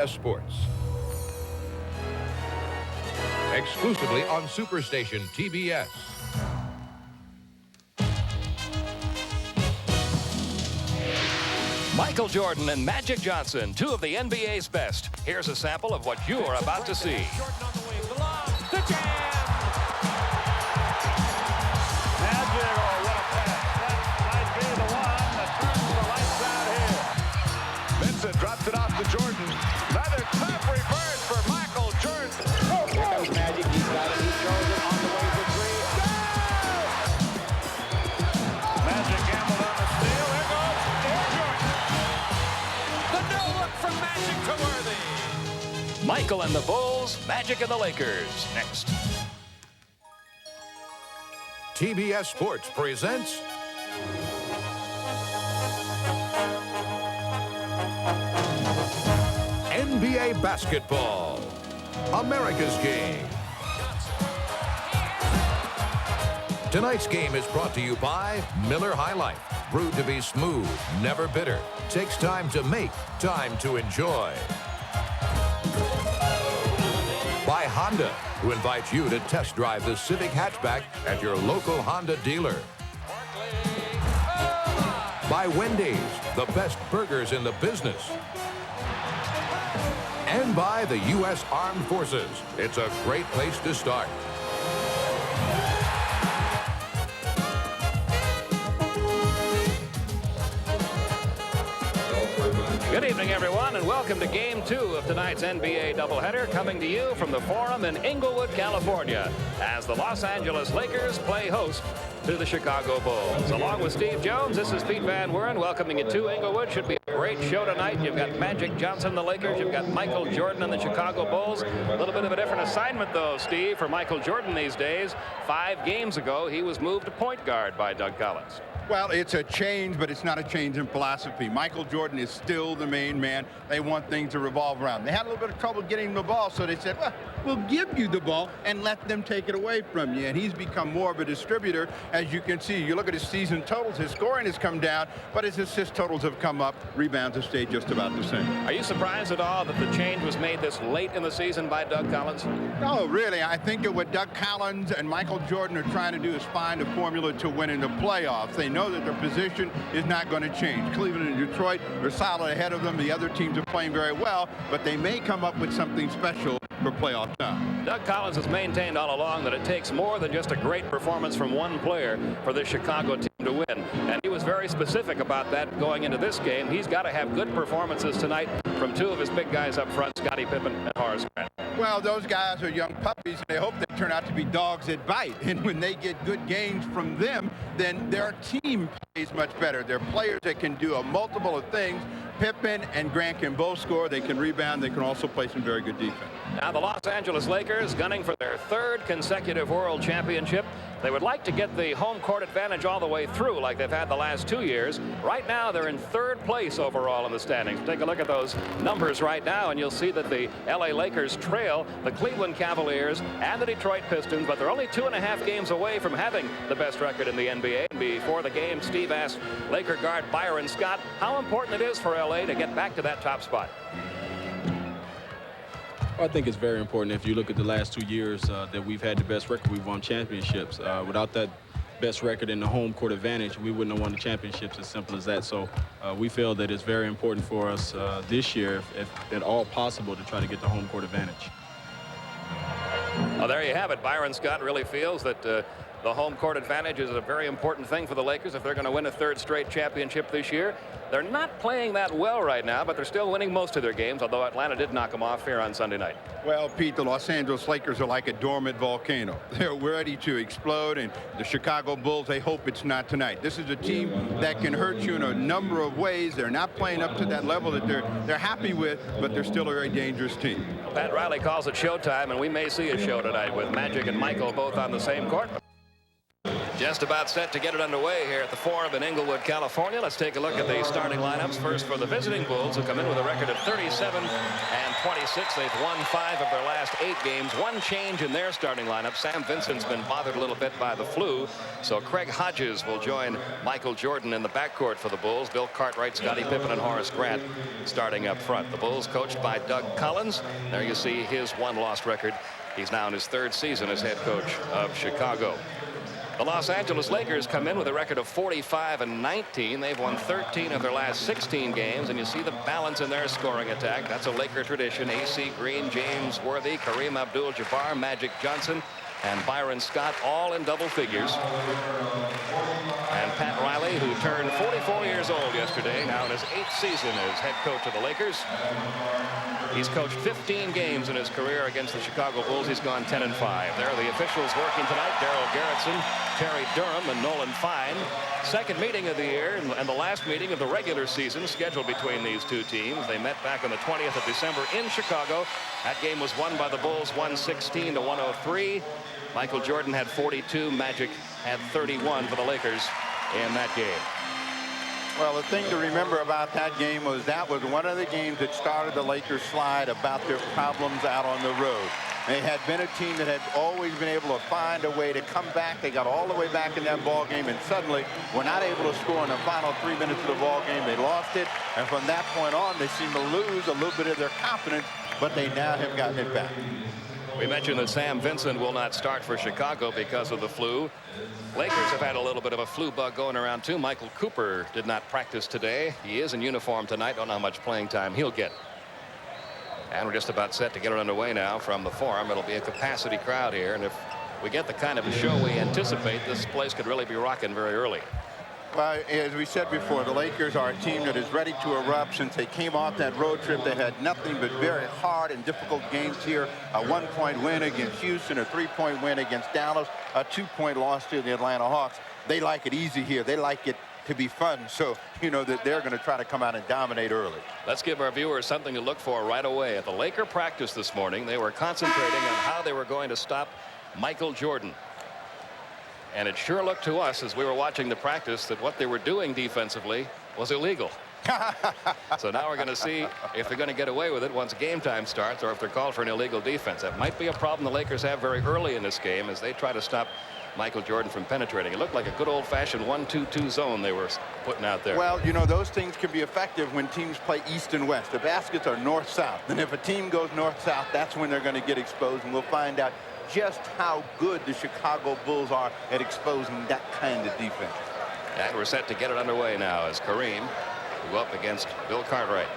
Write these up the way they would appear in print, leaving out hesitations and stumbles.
Sports. Exclusively on Superstation TBS. Michael Jordan and Magic Johnson, two of the NBA's best. Here's a sample of what you are about to see. Jordan on the wing, the lob, the jam! Magic, oh, what a pass. That might be the one that turns the lights out here. Vincent drops it off to Jordan. Another tough reverse for Michael Jordan. Here comes Magic, he's got it, he throws it on the way for three. Magic gambled on the steal, there goes Air Jordan. The no look from Magic to Worthy. Michael and the Bulls, Magic and the Lakers. Next. TBS Sports presents NBA Basketball, America's Game. Tonight's game is brought to you by Miller High Life. Brewed to be smooth, never bitter. Takes time to make, time to enjoy. By Honda, who invites you to test drive the Civic hatchback at your local Honda dealer. By Wendy's, the best burgers in the business. And by the U.S. Armed Forces. It's a great place to start. Good evening, everyone, and welcome to Game 2 of tonight's NBA doubleheader, coming to you from the Forum in Inglewood, California, as the Los Angeles Lakers play host to the Chicago Bulls. Along with Steve Jones, this is Pete Van Wuren welcoming you to Inglewood. Should be a great show tonight. You've got Magic Johnson, the Lakers. You've got Michael Jordan and the Chicago Bulls. A little bit of a different assignment, though, Steve, for Michael Jordan these days. 5 games ago, he was moved to point guard by Doug Collins. Well, it's a change, but it's not a change in philosophy. Michael Jordan is still the main man. They want things to revolve around. They had a little bit of trouble getting the ball, so they said, well, we'll give you the ball and let them take it away from you. And he's become more of a distributor, as you can see. You look at his season totals, his scoring has come down, but his assist totals have come up. Rebounds have stayed just about the same. Are you surprised at all that the change was made this late in the season by Doug Collins? No, really. I think that what Doug Collins and Michael Jordan are trying to do is find a formula to win in the playoffs. They know that their position is not going to change. Cleveland and Detroit are solid ahead of them. The other teams are playing very well, but they may come up with something special for playoff time. Doug Collins has maintained all along that it takes more than just a great performance from one player for this Chicago team to win. And he was very specific about that going into this game. He's got to have good performances tonight from 2 of his big guys up front, Scottie Pippen and Horace. Well, those guys are young puppies. They hope they turn out to be dogs that bite. And when they get good games from them, then their team plays much better. They're players that can do a multiple of things. Pippen and Grant can both score. They can rebound. They can also play some very good defense. Now the Los Angeles Lakers gunning for their 3rd consecutive world championship. They would like to get the home court advantage all the way through like they've had the last 2 years. Right now they're in 3rd place overall in the standings. Take a look at those numbers right now and you'll see that the LA Lakers trail the Cleveland Cavaliers and the Detroit Pistons, but they're only 2.5 games away from having the best record in the NBA. Before the game, Steve asked Laker guard Byron Scott how important it is for LA to get back to that top spot. I think it's very important. If you look at the last 2 years that we've had the best record, we've won championships. Without that best record in the home court advantage, we wouldn't have won the championships, as simple as that. So we feel that it's very important for us this year, if at all possible, to try to get the home court advantage. Well, there you have it. Byron Scott really feels that the home court advantage is a very important thing for the Lakers if they're going to win a 3rd straight championship this year. They're not playing that well right now, but they're still winning most of their games, although Atlanta did knock them off here on Sunday night. Well, Pete, the Los Angeles Lakers are like a dormant volcano. They're ready to explode, and the Chicago Bulls, they hope it's not tonight. This is a team that can hurt you in a number of ways. They're not playing up to that level that they're happy with, but they're still a very dangerous team. Pat Riley calls it Showtime, and we may see a show tonight with Magic and Michael both on the same court. Just about set to get it underway here at the Forum in Inglewood, California. Let's take a look at the starting lineups. First for the visiting Bulls, who come in with a record of 37-26. They've won 5 of their last 8 games. One change in their starting lineup. Sam Vincent's been bothered a little bit by the flu, so Craig Hodges will join Michael Jordan in the backcourt for the Bulls. Bill Cartwright, Scottie Pippen, and Horace Grant starting up front. The Bulls coached by Doug Collins. There you see his one-loss record. He's now in his 3rd season as head coach of Chicago. The Los Angeles Lakers come in with a record of 45-19. They've won 13 of their last 16 games, and you see the balance in their scoring attack. That's a Laker tradition. A.C. Green, James Worthy, Kareem Abdul-Jabbar, Magic Johnson, and Byron Scott, all in double figures. And Pat Riley, who turned 44 years old yesterday, now in his 8th season as head coach of the Lakers. He's coached 15 games in his career against the Chicago Bulls. He's gone 10-5. There are the officials working tonight: Daryl Garrettson, Terry Durham, and Nolan Fine. Second meeting of the year and the last meeting of the regular season scheduled between these two teams. They met back on the 20th of December in Chicago. That game was won by the Bulls 116-103. Michael Jordan had 42. Magic had 31 for the Lakers in that game. Well, the thing to remember about that game was that was one of the games that started the Lakers' slide about their problems out on the road. They had been a team that had always been able to find a way to come back. They got all the way back in that ball game, and suddenly were not able to score in the final 3 minutes of the ball game. They lost it, and from that point on, they seemed to lose a little bit of their confidence, but they now have gotten it back. We mentioned that Sam Vincent will not start for Chicago because of the flu. Lakers have had a little bit of a flu bug going around too. Michael Cooper did not practice today. He is in uniform tonight. Don't know how much playing time he'll get. And we're just about set to get it underway now from the Forum. It'll be a capacity crowd here, and if we get the kind of a show we anticipate, this place could really be rocking very early. Well, as we said before, the Lakers are a team that is ready to erupt. Since they came off that road trip, they had nothing but very hard and difficult games here. A 1-point win against Houston, a 3-point win against Dallas, a 2-point loss to the Atlanta Hawks. They like it easy here. They like it to be fun, so you know that they're going to try to come out and dominate early. Let's give our viewers something to look for right away. At the Laker practice this morning, they were concentrating on how they were going to stop Michael Jordan. And it sure looked to us as we were watching the practice that what they were doing defensively was illegal. So now we're going to see if they're going to get away with it once game time starts, or if they're called for an illegal defense. That might be a problem the Lakers have very early in this game as they try to stop Michael Jordan from penetrating. It looked like a good old-fashioned 1-2-2 zone they were putting out there. Well, you know, those things can be effective when teams play east and west. The baskets are north-south. And if a team goes north-south, that's when they're going to get exposed, and we'll find out just how good the Chicago Bulls are at exposing that kind of defense. And we're set to get it underway now as Kareem will go up against Bill Cartwright.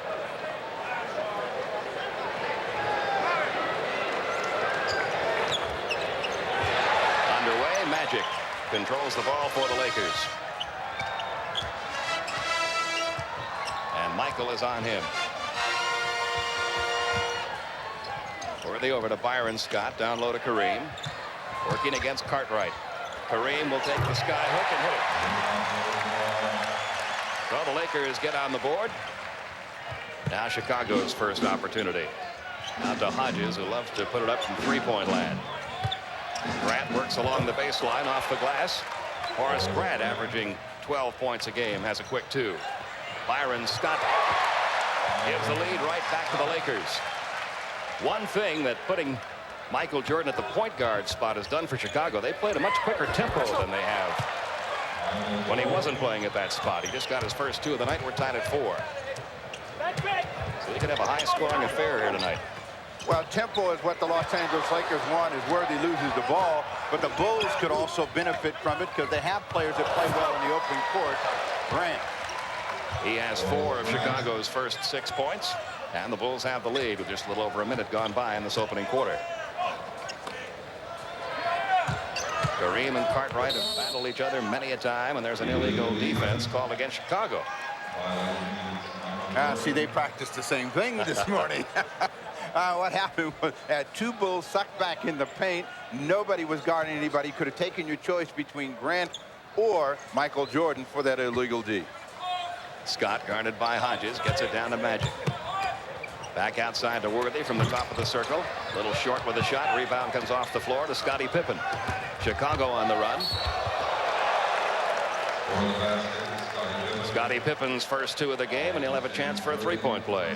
Underway, Magic controls the ball for the Lakers. And Michael is on him. Worthy over to Byron Scott, down low to Kareem. Working against Cartwright. Kareem will take the sky hook and hit it. Well, the Lakers get on the board. Now Chicago's first opportunity. Out to Hodges, who loves to put it up from three-point land. Grant works along the baseline off the glass. Horace Grant, averaging 12 points a game, has a quick 2. Byron Scott gives the lead right back to the Lakers. One thing that putting Michael Jordan at the point guard spot has done for Chicago, they played a much quicker tempo than they have when he wasn't playing at that spot. He just got his first 2 of the night. We're tied at 4. So they could have a high-scoring affair here tonight. Well, tempo is what the Los Angeles Lakers want, is Worthy loses the ball, but the Bulls could also benefit from it because they have players that play well in the open court. Grant. He has 4 of Chicago's first 6 points. And the Bulls have the lead with just a little over a minute gone by in this opening quarter. Kareem and Cartwright have battled each other many a time, and there's an illegal defense called against Chicago. See, they practiced the same thing this morning. What happened was 2 Bulls sucked back in the paint. Nobody was guarding anybody. Could have taken your choice between Grant or Michael Jordan for that illegal D. Scott, guarded by Hodges, gets it down to Magic. Back outside to Worthy from the top of the circle. A little short with a shot. Rebound comes off the floor to Scottie Pippen. Chicago on the run. Scottie Pippen's first 2 of the game, and he'll have a chance for a three-point play.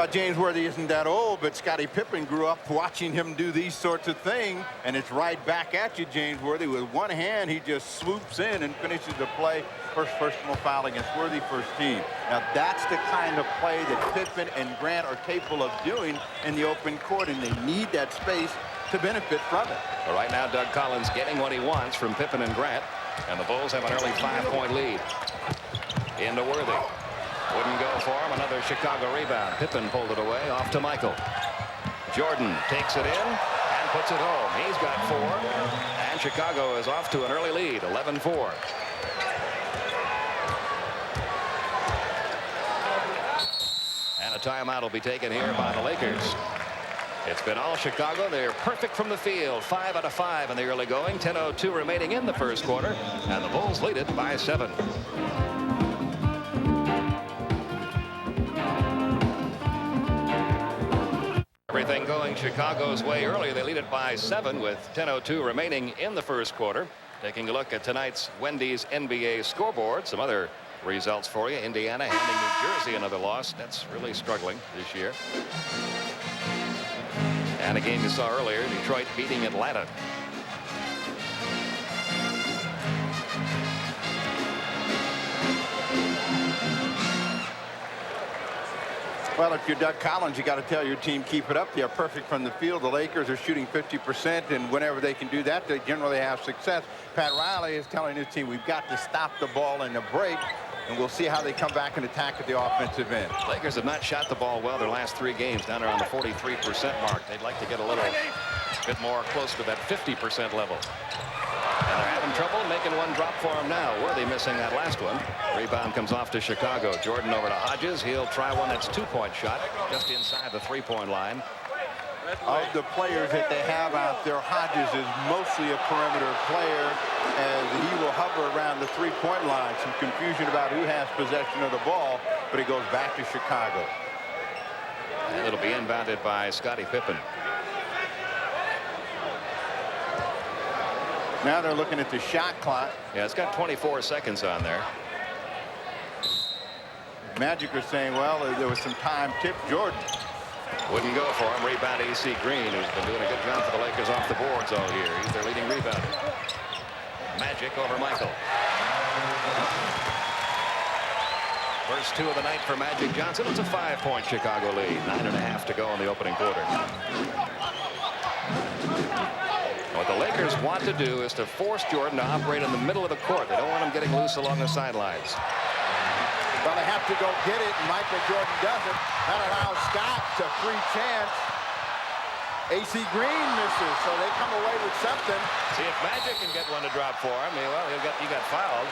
James Worthy isn't that old, but Scottie Pippen grew up watching him do these sorts of things, and it's right back at you, James Worthy. With one hand, he just swoops in and finishes the play. First personal foul against Worthy, first team. Now, that's the kind of play that Pippen and Grant are capable of doing in the open court, and they need that space to benefit from it. But right now, Doug Collins getting what he wants from Pippen and Grant, and the Bulls have an early 5-point lead. Into Worthy. Wouldn't go for him. Another Chicago rebound. Pippen pulled it away. Off to Michael. Jordan takes it in and puts it home. He's got 4. And Chicago is off to an early lead. 11-4. And a timeout will be taken here by the Lakers. It's been all Chicago. They're perfect from the field. 5 out of 5 in the early going. 10:02 remaining in the first quarter. And the Bulls lead it by 7. Everything going Chicago's way early. They lead it by 7 with 10:02 remaining in the first quarter. Taking a look at tonight's Wendy's NBA scoreboard. Some other results for you. Indiana handing New Jersey another loss. That's really struggling this year. And a game you saw earlier, Detroit beating Atlanta. Well, if you're Doug Collins, you got to tell your team, keep it up. They are perfect from the field. The Lakers are shooting 50%, and whenever they can do that, they generally have success. Pat Riley is telling his team, we've got to stop the ball in the break, and we'll see how they come back and attack at the offensive end. Lakers have not shot the ball well their last 3 games, down around the 43% mark. They'd like to get a little bit more close to that 50% level. And they're having trouble making one drop for him now. Worthy missing that last one. Rebound comes off to Chicago. Jordan over to Hodges. He'll try one that's 2-point shot just inside the 3-point line. Of the players that they have out there, Hodges is mostly a perimeter player, as he will hover around the 3-point line. Some confusion about who has possession of the ball, but it goes back to Chicago. And it'll be inbounded by Scottie Pippen. Now they're looking at the shot clock. Yeah, it's got 24 seconds on there. Magic are saying, well, there was some time tip. Jordan wouldn't go for him. Rebound AC Green, who's been doing a good job for the Lakers off the boards all year. He's their leading rebounder. Magic over Michael. First 2 of the night for Magic Johnson. It's a 5-point Chicago lead. 9.5 to go in the opening quarter. What the Lakers want to do is to force Jordan to operate in the middle of the court. They don't want him getting loose along the sidelines. Well, they have to go get it, and Michael Jordan doesn't. That allows Scott to free chance. AC Green misses, so they come away with something. See if Magic can get one to drop for him. Well, he got fouled.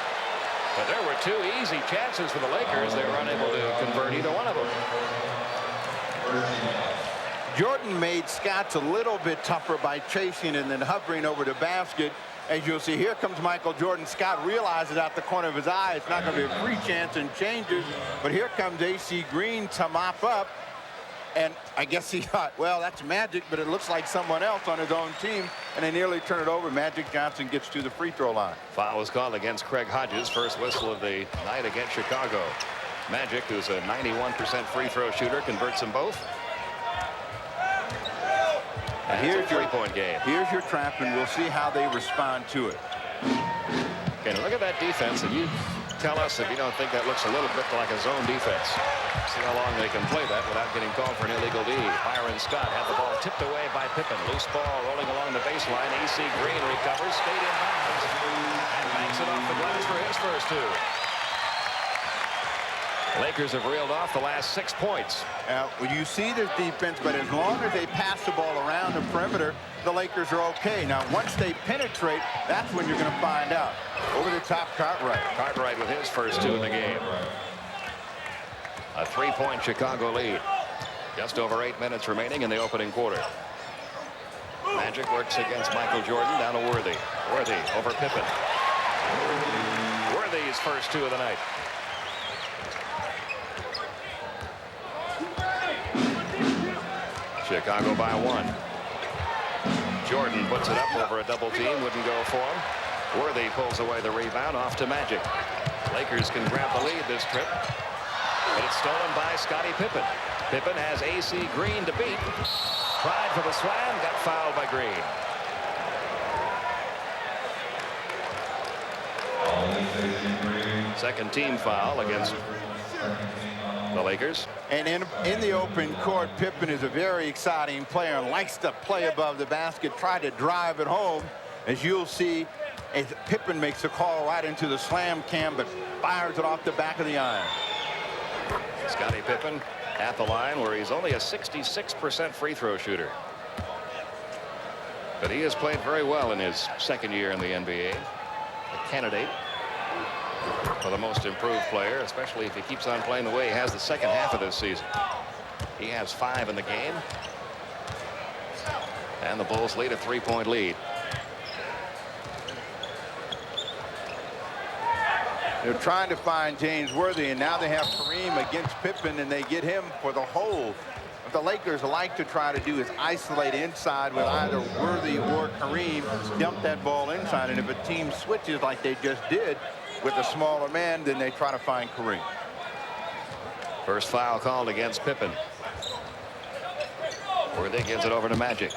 But there were 2 easy chances for the Lakers. They were unable to convert either one of them. Jordan made Scott's a little bit tougher by chasing and then hovering over the basket. As you'll see, here comes Michael Jordan. Scott realizes out the corner of his eye it's not going to be a free chance and changes. But here comes AC Green to mop up. And I guess he thought, well, that's Magic, but it looks like someone else on his own team. And they nearly turn it over. Magic Johnson gets to the free throw line. Foul was called against Craig Hodges. First whistle of the night against Chicago. Magic, who's a 91% free throw shooter, converts them both. Here's your 3-point game. Here's your trap, and we'll see how they respond to it. Okay, now look at that defense, and you tell us if you don't think that looks a little bit like a zone defense. See how long they can play that without getting called for an illegal D. Byron Scott had the ball tipped away by Pippen. Loose ball rolling along the baseline. AC Green recovers, stayed in bounds, and banks it off the glass for his first 2. Lakers have reeled off the last 6 points. Well, you see this defense, but as long as they pass the ball around the perimeter, the Lakers are okay. Now, once they penetrate, that's when you're going to find out. Over the top, Cartwright. Cartwright with his first 2 in the game. A 3-point Chicago lead. Just over 8 minutes remaining in the opening quarter. Magic works against Michael Jordan, down to Worthy. Worthy over Pippen. Worthy's first 2 of the night. Chicago by 1. Jordan puts it up over a double team. Wouldn't go for him. Worthy pulls away the rebound off to Magic. Lakers can grab the lead this trip. But it's stolen by Scottie Pippen. Pippen has AC Green to beat. Tried for the slam. Got fouled by Green. Second team foul against the Lakers. And in the open court, Pippen is a very exciting player and likes to play above the basket, try to drive it home. As you'll see, as Pippen makes a call right into the slam cam, but fires it off the back of the iron. Scottie Pippen at the line where he's only a 66% free throw shooter. But he has played very well in his second year in the NBA. A candidate for the most improved player, especially if he keeps on playing the way he has the second half of this season. He has 5 in the game. And the Bulls lead a 3-point lead. They're trying to find James Worthy, and now they have Kareem against Pippen, and they get him for the hold. What the Lakers like to try to do is isolate inside with either Worthy or Kareem, dump that ball inside, and if a team switches like they just did with a smaller man, then they try to find Kareem. First foul called against Pippen. Worthy gives it over to Magic.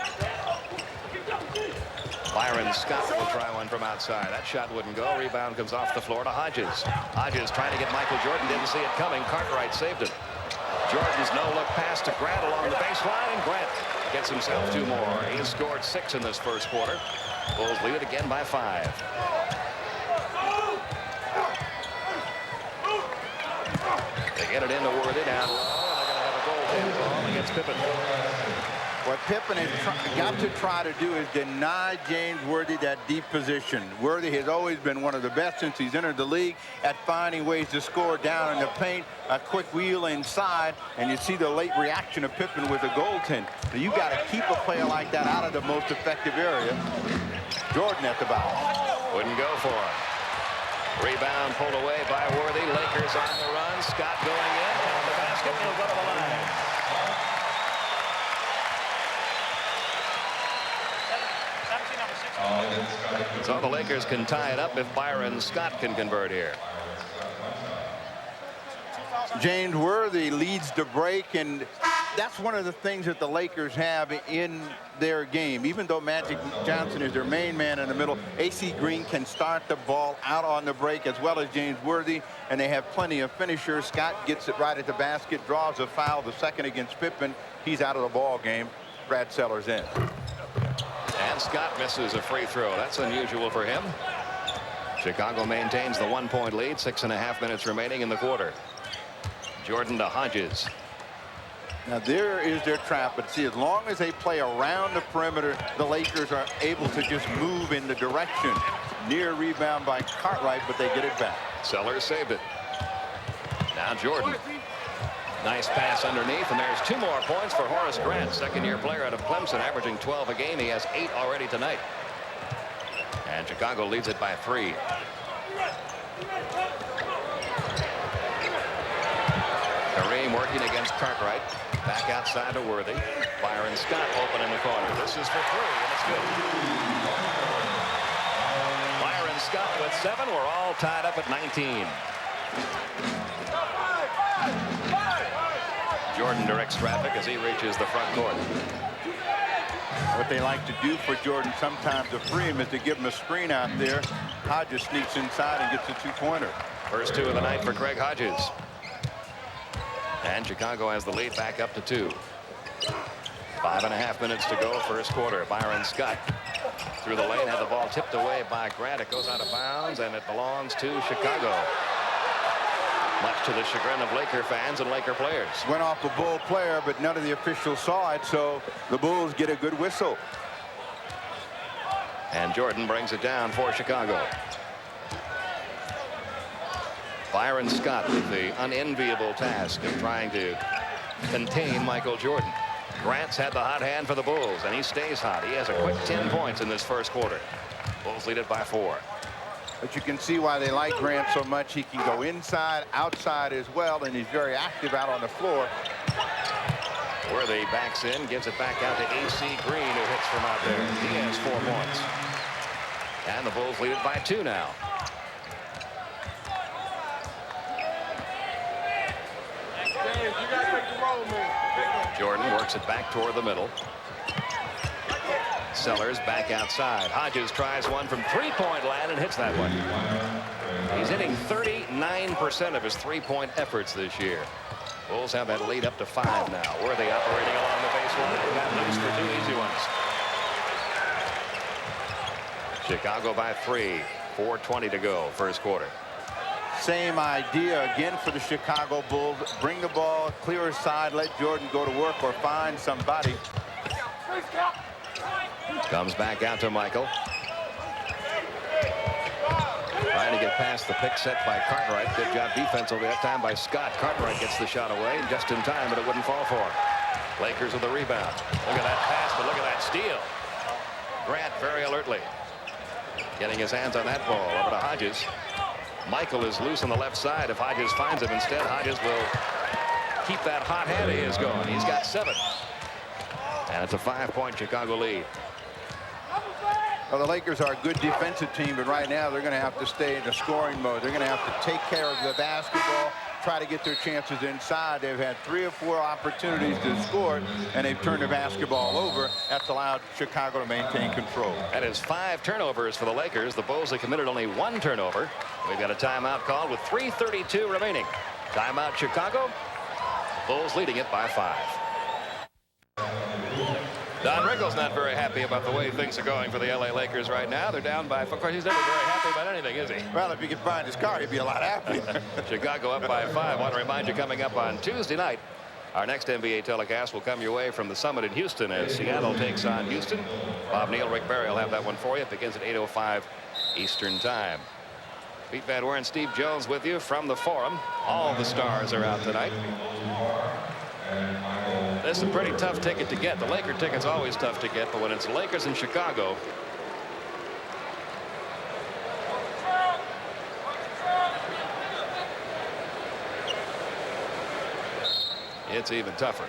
Byron Scott will try one from outside. That shot wouldn't go. Rebound comes off the floor to Hodges. Hodges trying to get Michael Jordan. Didn't see it coming. Cartwright saved it. Jordan's no-look pass to Grant along the baseline. Grant gets himself 2 more. He has scored 6 in this first quarter. Bulls lead it again by 5. They get it into Worthy down low. They're going to have a goaltending call against Pippen. What Pippen has got to try to do is deny James Worthy that deep position. Worthy has always been one of the best since he's entered the league at finding ways to score down in the paint, a quick wheel inside, and you see the late reaction of Pippen with a goaltend. So you got to keep a player like that out of the most effective area. Jordan at the bow. Wouldn't go for him. Rebound pulled away by Worthy. Lakers on the run. Scott going in. Down the basket. He'll go to the line. So the Lakers can tie it up if Byron Scott can convert here. James Worthy leads the break, and that's one of the things that the Lakers have in their game. Even though Magic Johnson is their main man in the middle, AC Green can start the ball out on the break as well as James Worthy, and they have plenty of finishers. Scott gets it right at the basket, draws a foul, the second against Pippen. He's out of the ball game. Brad Sellers in. And Scott misses a free throw. That's unusual for him. Chicago maintains the 1-point lead. 6.5 minutes remaining in the quarter. Jordan to Hodges. Now there is their trap, but see, as long as they play around the perimeter, the Lakers are able to just move in the direction. Near rebound by Cartwright, but they get it back. Sellers saved it. Now Jordan. Nice pass underneath, and there's 2 more points for Horace Grant, second-year player out of Clemson, averaging 12 a game. He has 8 already tonight. And Chicago leads it by 3. Kareem working against Cartwright. Back outside to Worthy. Byron Scott open in the corner. This is for 3, and it's good. Byron Scott with 7. We're all tied up at 19. Jordan directs traffic as he reaches the front court. What they like to do for Jordan sometimes to free him is to give him a screen out there. Hodges sneaks inside and gets a 2-pointer. First 2 of the night for Craig Hodges. And Chicago has the lead back up to 2. 5.5 minutes to go, first quarter. Byron Scott through the lane, had the ball tipped away by Grant. It goes out of bounds, and it belongs to Chicago. Much to the chagrin of Laker fans and Laker players. Went off a Bull player, but none of the officials saw it, so the Bulls get a good whistle. And Jordan brings it down for Chicago. Byron Scott with the unenviable task of trying to contain Michael Jordan. Grant's had the hot hand for the Bulls, and he stays hot. He has a quick 10 points in this first quarter. Bulls lead it by 4. But you can see why they like Grant so much. He can go inside, outside as well, and he's very active out on the floor. Worthy backs in, gives it back out to A.C. Green, who hits from out there. He has 4 points. And the Bulls lead it by 2 now. Jordan works it back toward the middle. Sellers back outside. Hodges tries one from 3-point land and hits that one. He's hitting 39% of his 3-point efforts this year. Bulls have that lead up to 5 now. Worthy operating along the baseline. Got loose for 2 easy ones. Chicago by 3. 4:20 to go, first quarter. Same idea again for the Chicago Bulls. Bring the ball, clear his side, let Jordan go to work or find somebody. Comes back out to Michael. Trying to get past the pick set by Cartwright. Good job defensively that time by Scott. Cartwright gets the shot away just in time, but it wouldn't fall for him. Lakers with the rebound. Look at that pass, but look at that steal. Grant very alertly getting his hands on that ball. Over to Hodges. Michael is loose on the left side. If Hodges finds him instead, Hodges will keep that hot hand of his going. He's got 7. And it's a 5-point Chicago lead. Well, the Lakers are a good defensive team, but right now they're going to have to stay in the scoring mode. They're going to have to take care of the basketball, try to get their chances inside. They've had 3 or 4 opportunities to score, and they've turned the basketball over. That's allowed Chicago to maintain control. That is 5 turnovers for the Lakers. The Bulls have committed only 1 turnover. We've got a timeout called with 3:32 remaining. Timeout Chicago. Bulls leading it by 5. Don Rickles not very happy about the way things are going for the LA Lakers right now. They're down by, of course, he's never very happy about anything, is he? Well, if he could find his car, he'd be a lot happier. Chicago up by 5. I want to remind you, coming up on Tuesday night, our next NBA telecast will come your way from the Summit in Houston as Seattle takes on Houston. Bob Neal, Rick Barry will have that one for you. It begins at 8:05 Eastern Time. Pete Van Weer and Steve Jones with you from the Forum. All the stars are out tonight. This is a pretty tough ticket to get. The Laker ticket's always tough to get, but when it's Lakers in Chicago, it's even tougher.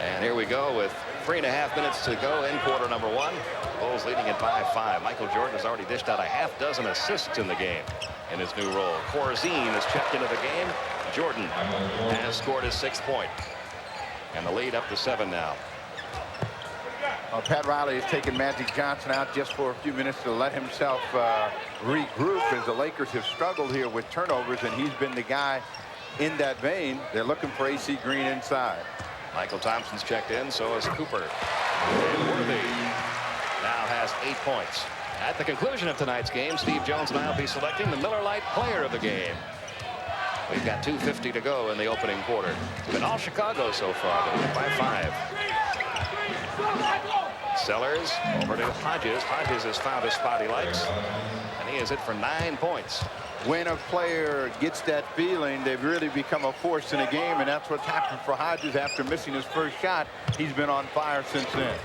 And here we go with 3.5 minutes to go in quarter number 1. Bulls leading it by 5. Michael Jordan has already dished out a half-dozen assists in the game in his new role. Corzine has checked into the game. Jordan has scored his 6th point. And the lead up to 7 now. Well, Pat Riley has taken Magic Johnson out just for a few minutes to let himself regroup, as the Lakers have struggled here with turnovers, and he's been the guy in that vein. They're looking for A.C. Green inside. Michael Thompson's checked in, so is Cooper. And Worthy now has 8 points. At the conclusion of tonight's game, Steve Jones and I will be selecting the Miller Lite player of the game. We've got 2:50 to go in the opening quarter. It's been all Chicago so far, but by 5. Sellers over to Hodges. Hodges has found a spot he likes, and he is it for 9 points. When a player gets that feeling, they've really become a force in a game, and that's what's happened for Hodges after missing his first shot. He's been on fire since then.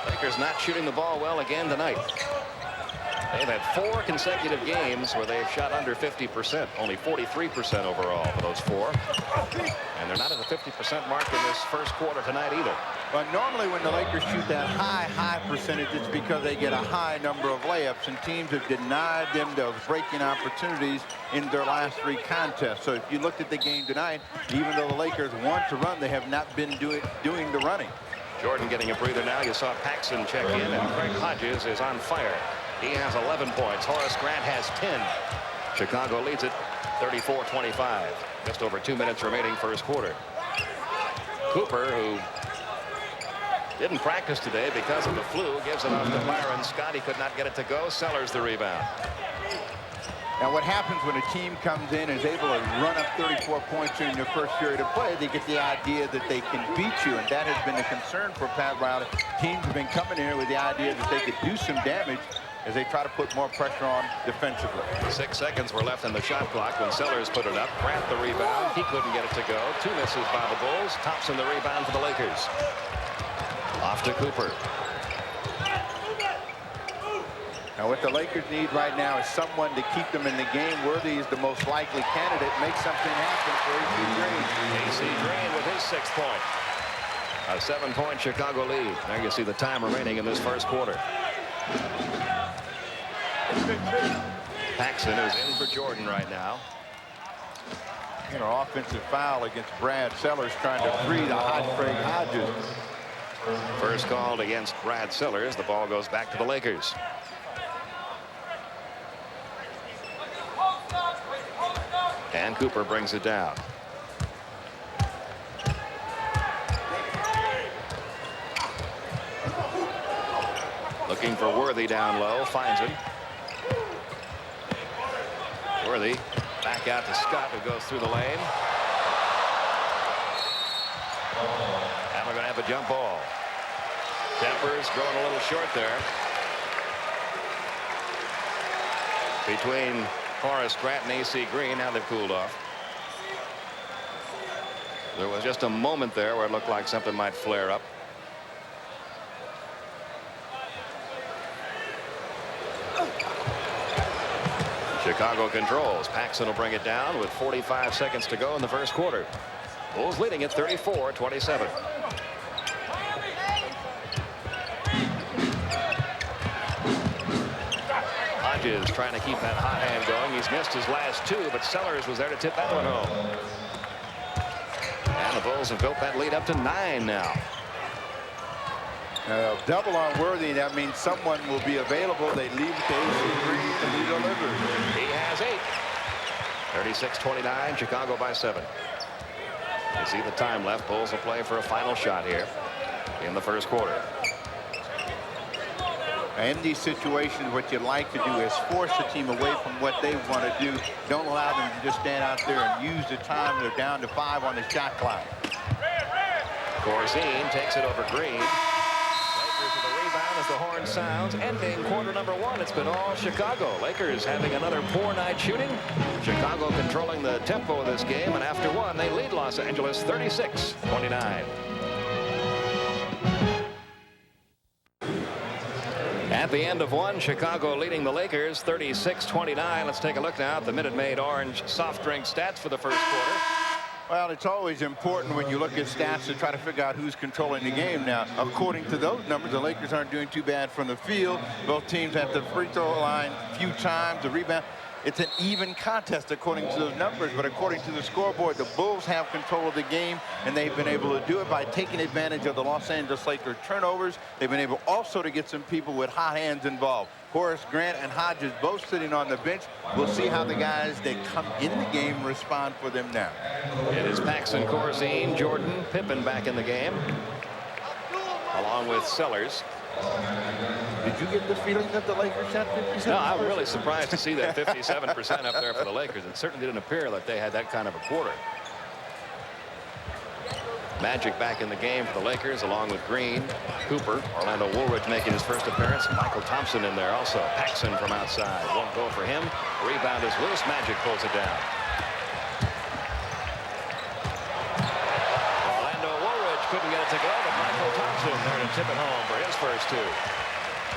Lakers not shooting the ball well again tonight. They've had 4 consecutive games where they've shot under 50%, only 43% overall for those 4. And they're not at the 50% mark in this first quarter tonight either. But normally when the Lakers shoot that high percentage, it's because they get a high number of layups, and teams have denied them those breaking opportunities in their last 3 contests. So if you looked at the game tonight, even though the Lakers want to run, they have not been doing the running. Jordan getting a breather now. You saw Paxson check in, and Craig Hodges is on fire. He has 11 points. Horace Grant has 10. Chicago leads it 34-25. Just over 2 minutes remaining first quarter. Cooper, who didn't practice today because of the flu, gives it off to Byron. Scottie could not get it to go. Sellers the rebound. Now what happens when a team comes in and is able to run up 34 points in their first period of play, they get the idea that they can beat you, and that has been a concern for Pat Riley. Teams have been coming in here with the idea that they could do some damage as they try to put more pressure on defensively. 6 seconds were left in the shot clock when Sellers put it up. Grant the rebound. He couldn't get it to go. 2 misses by the Bulls. Thompson the rebound for the Lakers. Off to Cooper. Now what the Lakers need right now is someone to keep them in the game. Worthy is the most likely candidate. Make something happen for AC Green. AC Green with his 6th point. A 7-point Chicago lead. There you see the time remaining in this first quarter. Paxson is in for Jordan right now. An offensive foul against Brad Sellers trying to free the Hodges. First called against Brad Sellers. The ball goes back to the Lakers. And Cooper brings it down. Looking for Worthy down low. Finds him. Worthy back out to Scott, who goes through the lane. And we're going to have a jump ball. Tempers growing a little short there. Between Horace Grant and AC Green. Now they've cooled off. There was just a moment there where it looked like something might flare up. Chicago controls. Paxson will bring it down with 45 seconds to go in the first quarter. Bulls leading at 34-27. Hodges trying to keep that hot hand going. He's missed his last 2, but Sellers was there to tip that one home. And the Bulls have built that lead up to 9 now. Double on Worthy. That means someone will be available. They leave it to AC Green to be delivered. He has 8. 36-29. Chicago by 7. You see the time left. Bulls will play for a final shot here in the first quarter. In these situations, what you like to do is force the team away from what they want to do. Don't allow them to just stand out there and use the time. They're down to 5 on the shot clock. Corzine takes it over Green. Lakers with a rebound as the horn sounds. Ending quarter number 1. It's been all Chicago. Lakers having another poor night shooting. Chicago controlling the tempo of this game. And after 1, they lead Los Angeles 36-29. At the end of 1, Chicago leading the Lakers 36-29. Let's take a look now at the Minute Maid Orange soft drink stats for the first quarter. Well, it's always important when you look at stats to try to figure out who's controlling the game. Now, according to those numbers, the Lakers aren't doing too bad from the field. Both teams at the free throw line a few times. The rebound. It's an even contest according to those numbers, but according to the scoreboard, the Bulls have control of the game, and they've been able to do it by taking advantage of the Los Angeles Lakers turnovers. They've been able also to get some people with hot hands involved. Horace Grant and Hodges both sitting on the bench. We'll see how the guys that come in the game respond for them now. It is Paxson, Corzine, Jordan, Pippen back in the game, along with Sellers. Did you get the feeling that the Lakers shot 57%? No, I'm really surprised to see that 57% up there for the Lakers. It certainly didn't appear like they had that kind of a quarter. Magic back in the game for the Lakers, along with Green, Cooper, Orlando Woolridge making his first appearance. Michael Thompson in there also. Paxson from outside. Won't go for him. Rebound is loose. Magic pulls it down. Orlando Woolridge couldn't get it to go, but Michael Thompson there to tip it home for his first 2.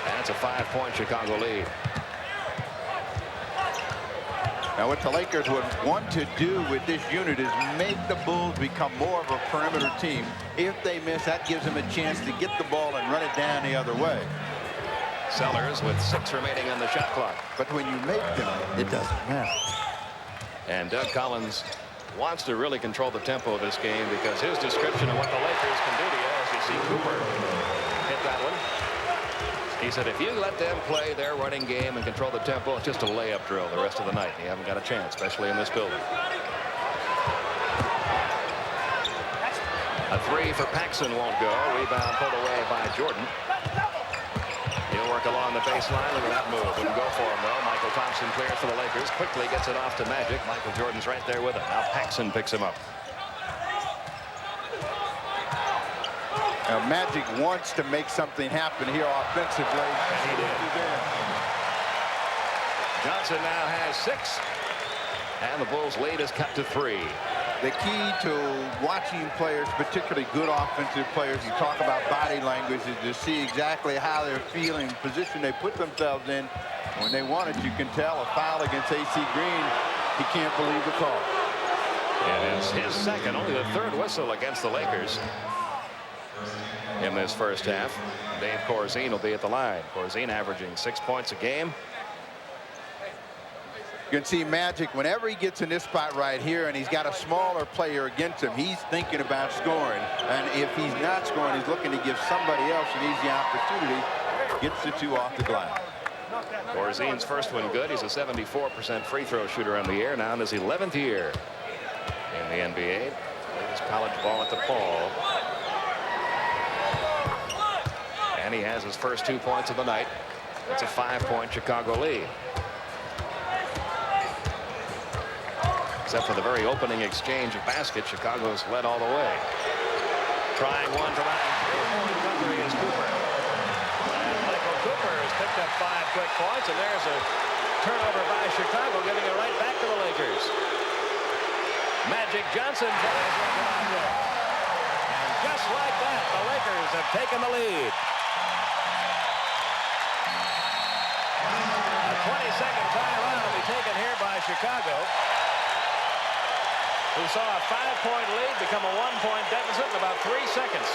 And it's a 5-point Chicago lead. Now, what the Lakers would want to do with this unit is make the Bulls become more of a perimeter team. If they miss, that gives them a chance to get the ball and run it down the other way. Sellers with 6 remaining on the shot clock. But when you make them, it doesn't matter. And Doug Collins wants to really control the tempo of this game because his description of what the Lakers can do to you, as you see Cooper hit that one. He said if you let them play their running game and control the tempo, it's just a layup drill the rest of the night. You haven't got a chance, especially in this building. A 3 for Paxson won't go. Rebound pulled away by Jordan. He'll work along the baseline. Look at that move. Wouldn't go for him, though. Michael Thompson clears for the Lakers. Quickly gets it off to Magic. Michael Jordan's right there with him. Now Paxson picks him up. Now, Magic wants to make something happen here offensively. And he did. Johnson now has 6. And the Bulls' lead is cut to 3. The key to watching players, particularly good offensive players, you talk about body language, is to see exactly how they're feeling, position they put themselves in. When they want it, you can tell. A foul against AC Green, he can't believe the call. It is his second, only the third whistle against the Lakers in this first half. Dave Corzine will be at the line. Corzine averaging 6 points a game. You can see Magic, whenever he gets in this spot right here and he's got a smaller player against him, he's thinking about scoring. And if he's not scoring, he's looking to give somebody else an easy opportunity. Gets the two off the glass. Corzine's first one good. He's a 74% free throw shooter on the year, now in his 11th year in the NBA. His college ball at the ball. And he has his first 2 points of the night. It's a 5-point Chicago lead. Except for the very opening exchange of baskets, Chicago's led all the way. Trying one from out. Recovery is Cooper. And Michael Cooper has picked up 5 quick points, and there's a turnover by Chicago, giving it right back to the Lakers. Magic Johnson tries one from out there. And just like that, the Lakers have taken the lead. A 20-second timeout will be taken here by Chicago, who saw a 5-point lead become a 1-point deficit in about 3 seconds.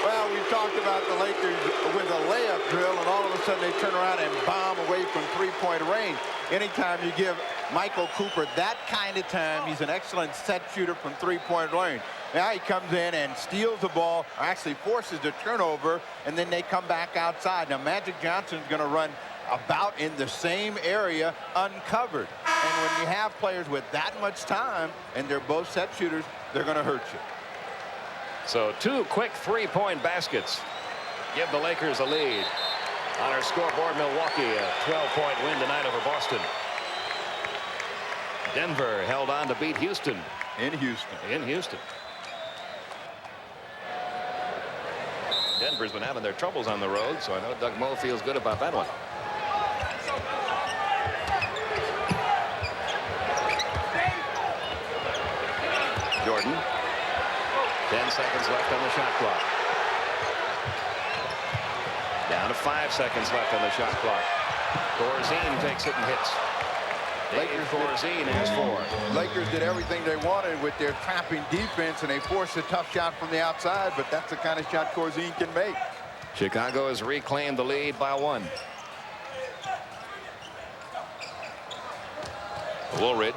Well, we talked about the Lakers with a layup drill, and all of a sudden they turn around and bomb away from 3-point range. Anytime you give Michael Cooper that kind of time, he's an excellent set shooter from 3-point range. Now he comes in and steals the ball, or actually forces the turnover, and then they come back outside. Now Magic Johnson's going to run about in the same area uncovered. And when you have players with that much time and they're both set shooters, they're going to hurt you. So 2 quick 3-point baskets give the Lakers a lead. On our scoreboard, Milwaukee, a 12-point win tonight over Boston. Denver held on to beat Houston. In Houston. Denver's been having their troubles on the road, so I know Doug Moe feels good about that one. Jordan. 10 seconds left on the shot clock. Down to 5 seconds left on the shot clock. Corzine takes it and hits. Lakers Corzine has 4. Lakers did everything they wanted with their trapping defense, and they forced a tough shot from the outside, but that's the kind of shot Corzine can make. Chicago has reclaimed the lead by 1. Woolridge.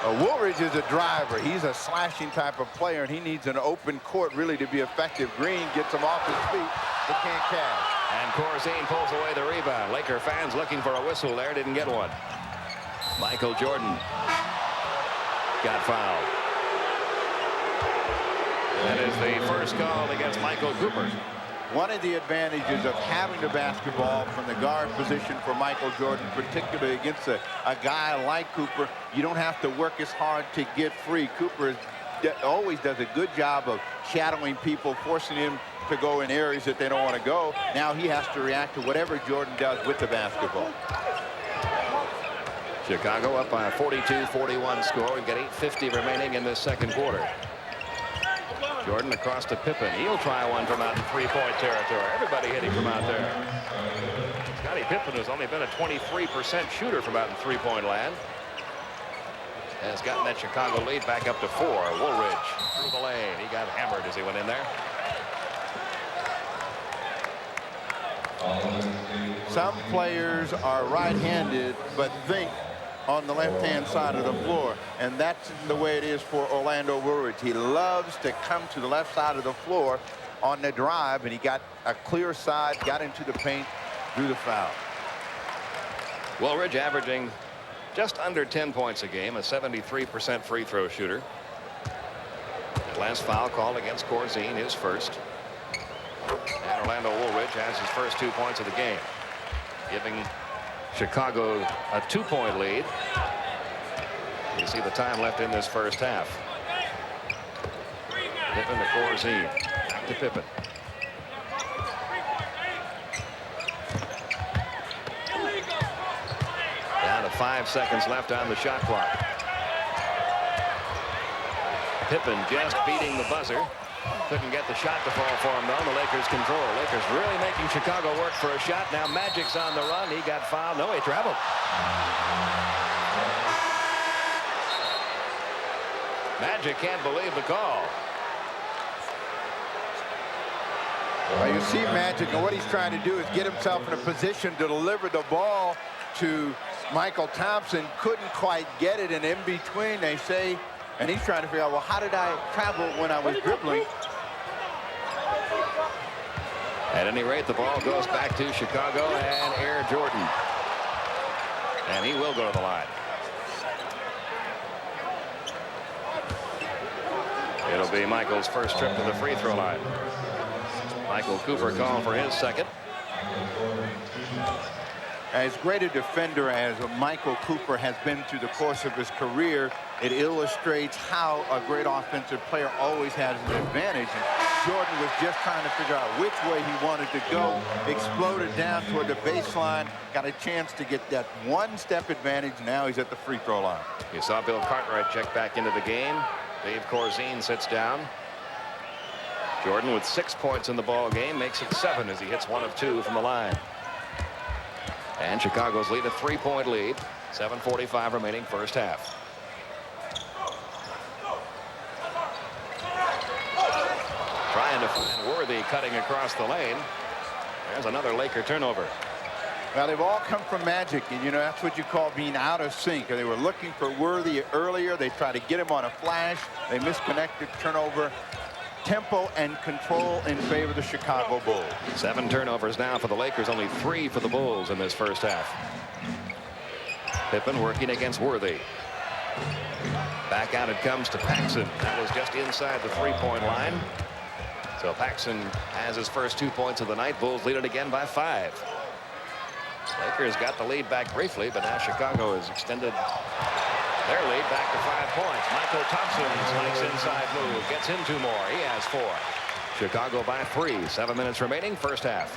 Woolridge is a driver. He's a slashing type of player, and he needs an open court really to be effective. Green gets him off his feet, but can't cash. And Corzine pulls away the rebound. Laker fans looking for a whistle there, didn't get one. Michael Jordan got fouled. That is the first call against Michael Cooper. One of the advantages of having the basketball from the guard position for Michael Jordan, particularly against a guy like Cooper, you don't have to work as hard to get free. Cooper always does a good job of shadowing people, forcing him to go in areas that they don't want to go. Now he has to react to whatever Jordan does with the basketball. Chicago up by a 42-41 score. We've got 8:50 remaining in this second quarter. Jordan across to Pippen. He'll try one from out in 3-point territory. Everybody hitting from out there. Scottie Pippen has only been a 23% shooter from out in 3-point land. Has gotten that Chicago lead back up to 4. Woolridge through the lane. He got hammered as he went in there. Some players are right-handed but think on the left-hand side of the floor, and that's the way it is for Orlando Woolridge. He loves to come to the left side of the floor on the drive, and he got a clear side, got into the paint, drew the foul. Woolridge averaging just under 10 points a game, a 73% free throw shooter. That last foul called against Corzine, his first. And Orlando Woolridge has his first 2 points of the game, giving Chicago a 2-point lead. You see the time left in this first half. Pippen to Corzine. Back to Pippen. Down to 5 seconds left on the shot clock. Pippen just beating the buzzer. Couldn't get the shot to fall for him, though. The Lakers control. Lakers really making Chicago work for a shot. Now Magic's on the run. He got fouled. No, he traveled. Magic can't believe the call. Well, you see Magic, and what he's trying to do is get himself in a position to deliver the ball to Michael Thompson. Couldn't quite get it, and in between, they say, and he's trying to figure out, well, how did I travel when I was dribbling? At any rate, the ball goes back to Chicago and Air Jordan. And he will go to the line. It'll be Michael's first trip to the free throw line. Michael Cooper calling for his second. As great a defender as Michael Cooper has been through the course of his career, it illustrates how a great offensive player always has an advantage. And Jordan was just trying to figure out which way he wanted to go, exploded down toward the baseline, got a chance to get that one-step advantage. Now he's at the free throw line. You saw Bill Cartwright check back into the game. Dave Corzine sits down. Jordan with 6 points in the ball game makes it 7 as he hits 1 of 2 from the line. And Chicago's lead, a 3-point lead. 7:45 remaining first half. Trying to find Worthy cutting across the lane. There's another Laker turnover. Well, they've all come from Magic, and you know that's what you call being out of sync. They were looking for Worthy earlier. They tried to get him on a flash. They misconnected. Turnover. Tempo and control in favor of the Chicago Bulls. 7 turnovers now for the Lakers, only 3 for the Bulls in this first half. Pippen working against Worthy. Back out it comes to Paxson. That was just inside the 3-point line. So Paxson has his first 2 points of the night. Bulls lead it again by 5. Lakers got the lead back briefly, but now Chicago has extended their lead back to 5 points. Michael Thompson's nice inside move gets him 2 more. He has 4. Chicago by 3. 7 minutes remaining first half.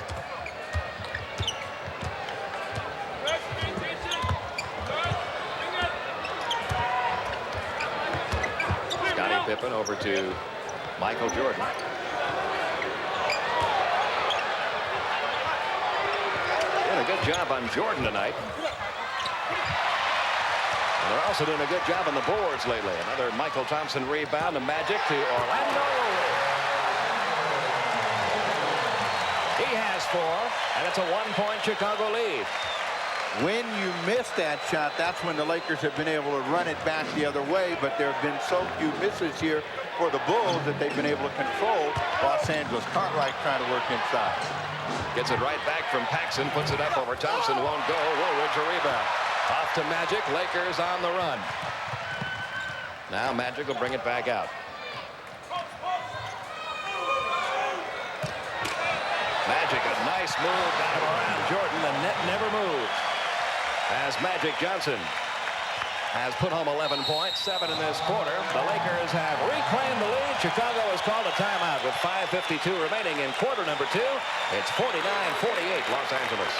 Scottie Pippen over to Michael Jordan. Doing a good job on Jordan tonight. They're also doing a good job on the boards lately. Another Michael Thompson rebound. The Magic to Orlando. He has 4, and it's a 1-point Chicago lead. When you miss that shot, that's when the Lakers have been able to run it back the other way, but there have been so few misses here for the Bulls that they've been able to control Los Angeles. Cartwright trying to work inside. Gets it right back from Paxson, puts it up over Thompson, won't go. Woolridge a rebound. Off to Magic, Lakers on the run. Now Magic will bring it back out. Magic, a nice move down around Jordan. The net never moved. As Magic Johnson has put home 11 points, 7 in this quarter. The Lakers have reclaimed the lead. Chicago has called a timeout with 5:52 remaining in quarter number 2. It's 49-48 Los Angeles.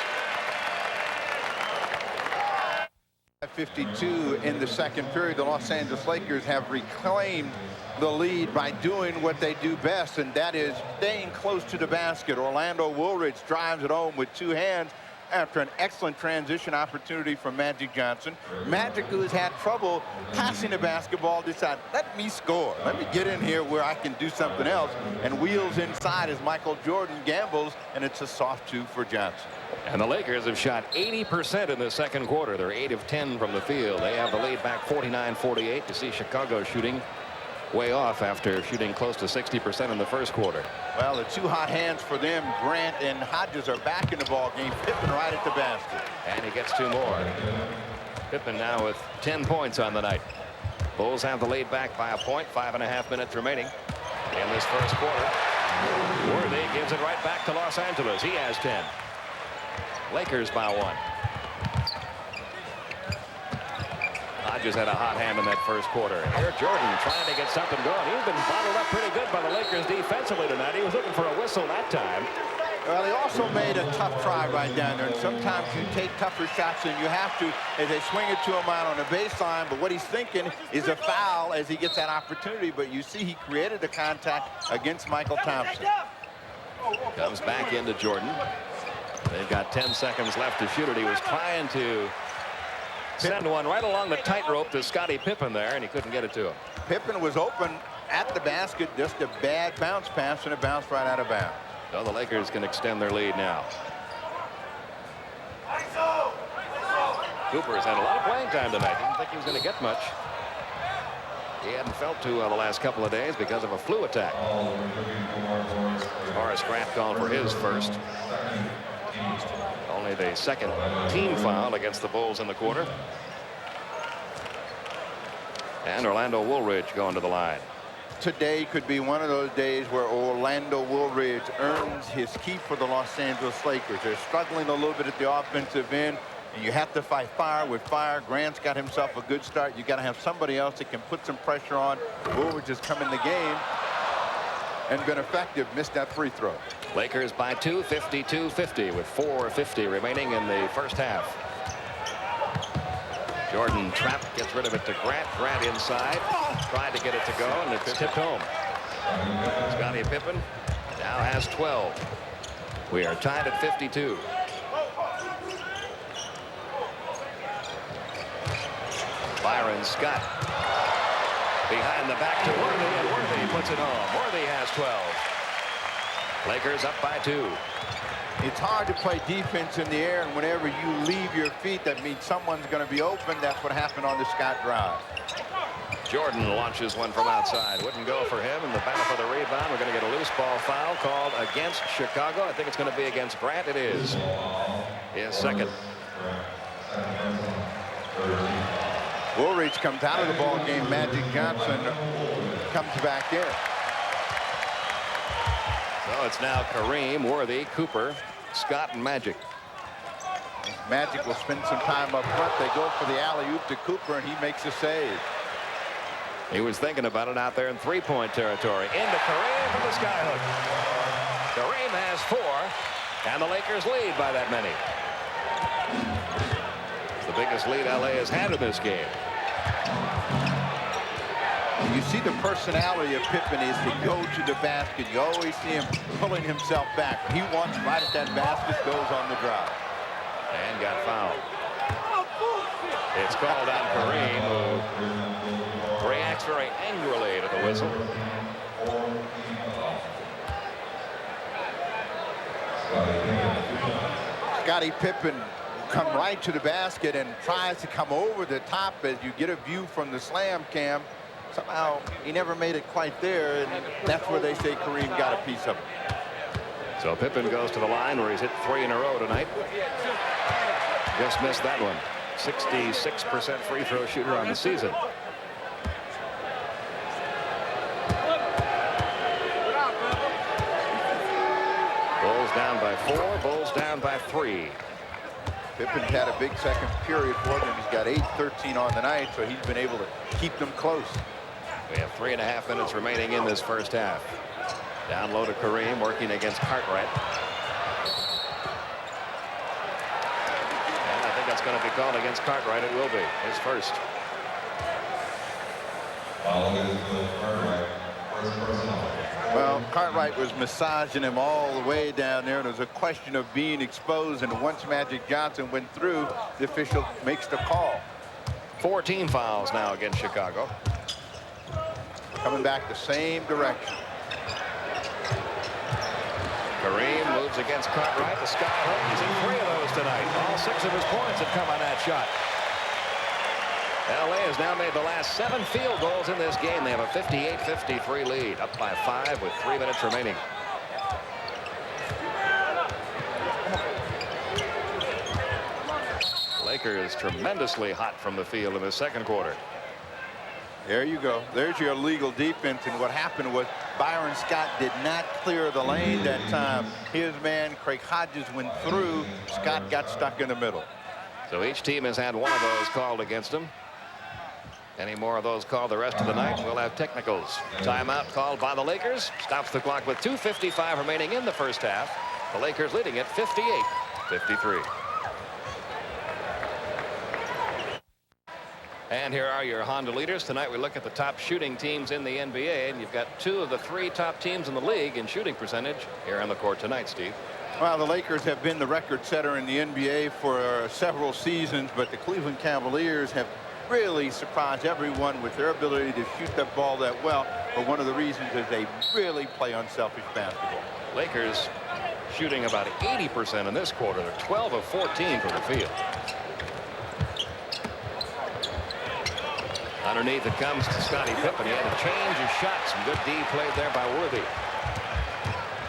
52 in the second period. The Los Angeles Lakers have reclaimed the lead by doing what they do best, and that is staying close to the basket. Orlando Woolridge drives it home with 2 hands after an excellent transition opportunity from Magic Johnson. Magic, who has had trouble passing the basketball, decided, let me score. Let me get in here where I can do something else, and wheels inside as Michael Jordan gambles, and it's a soft 2 for Johnson. And the Lakers have shot 80% in the second quarter. They're 8 of 10 from the field. They have the lead back 49-48. To see Chicago shooting way off after shooting close to 60% in the first quarter. Well, the 2 hot hands for them. Grant and Hodges are back in the ball game. Pippen right at the basket. And he gets 2 more. Pippen now with 10 points on the night. Bulls have the lead back by a point. 5.5 minutes remaining in this first quarter. Worthy gives it right back to Los Angeles. He has 10. Lakers by 1. Hodges had a hot hand in that first quarter. Here Jordan trying to get something going. He's been bottled up pretty good by the Lakers defensively tonight. He was looking for a whistle that time. Well, he also made a tough try right down there, and sometimes you take tougher shots than you have to as they swing it to him out on the baseline, but what he's thinking is a foul as he gets that opportunity, but you see he created the contact against Michael Thompson. Comes back into Jordan. They've got 10 seconds left to shoot it. He was trying to send one right along the tightrope to Scottie Pippen there, and he couldn't get it to him. Pippen was open at the basket, just a bad bounce pass, and it bounced right out of bounds. So the Lakers can extend their lead now. Cooper has had a lot of playing time tonight. Didn't think he was going to get much. He hadn't felt too well the last couple of days because of a flu attack. Horace Grant called for his first. Only the second team foul against the Bulls in the quarter. And Orlando Woolridge going to the line. Today could be one of those days where Orlando Woolridge earns his keep for the Los Angeles Lakers. They're struggling a little bit at the offensive end, and you have to fight fire with fire. Grant's got himself a good start. You got to have somebody else that can put some pressure on. Woolridge has come in the game and been effective. Missed that free throw. Lakers by 2, 52-50 with 4:50 remaining in the first half. Jordan trapped, gets rid of it to Grant. Grant inside, tried to get it to go, and it's tipped home. Scottie Pippen now has 12. We are tied at 52. Byron Scott behind the back to Worthy, and Worthy puts it home. Worthy has 12. Lakers up by 2. It's hard to play defense in the air, and whenever you leave your feet, that means someone's going to be open. That's what happened on the Scott drive. Jordan launches one from outside. Wouldn't go for him in the battle for the rebound. We're going to get a loose ball foul called against Chicago. I think it's going to be against Grant. It is. His second. Woolridge comes out of the ball game. Magic Johnson comes back in. So it's now Kareem, Worthy, Cooper, Scott, and Magic. Magic will spend some time up front. They go for the alley-oop to Cooper, and he makes a save. He was thinking about it out there in three-point territory. Into Kareem from the skyhook. Kareem has 4, and the Lakers lead by that many. It's the biggest lead LA has had in this game. You see the personality of Pippen is to go to the basket. You always see him pulling himself back. He wants right at that basket, goes on the drive. And got fouled. It's called on Kareem, who reacts very angrily to the whistle. Scottie Pippen come right to the basket and tries to come over the top as you get a view from the slam cam. Somehow he never made it quite there, and that's where they say Kareem got a piece of it. So Pippen goes to the line where he's hit 3 in a row tonight. Just missed that one. 66% free throw shooter on the season. Bulls down by 4, Bulls down by 3. Pippen had a big second period for them. He's got 8-13 on the night, so he's been able to keep them close. We have 3.5 minutes remaining in this first half. Down low to Kareem, working against Cartwright. And I think that's going to be called against Cartwright. It will be his first. Well, Cartwright was massaging him all the way down there. There was a question of being exposed, and once Magic Johnson went through, the official makes the call. 14 fouls now against Chicago. Coming back the same direction. Kareem moves against Cartwright. The skyhook. He's in 3 of those tonight. All 6 of his points have come on that shot. LA has now made the last 7 field goals in this game. They have a 58-53 lead, up by 5 with 3 minutes remaining. Lakers tremendously hot from the field in the second quarter. There you go. There's your illegal defense, and what happened was Byron Scott did not clear the lane that time. His man, Craig Hodges, went through. Scott got stuck in the middle. So each team has had one of those called against them. Any more of those called the rest of the night, we'll have technicals. Timeout called by the Lakers. Stops the clock with 2:55 remaining in the first half. The Lakers leading it 58-53. And here are your Honda leaders. Tonight we look at the top shooting teams in the NBA, and you've got 2 of the 3 top teams in the league in shooting percentage here on the court tonight, Steve. Well, the Lakers have been the record setter in the NBA for several seasons, but the Cleveland Cavaliers have really surprised everyone with their ability to shoot that ball that well. But one of the reasons is they really play unselfish basketball. Lakers shooting about 80% in this quarter. They're 12 of 14 from the field. Underneath it comes to Scottie Pippen. He had to change his shot. Some good D played there by Worthy.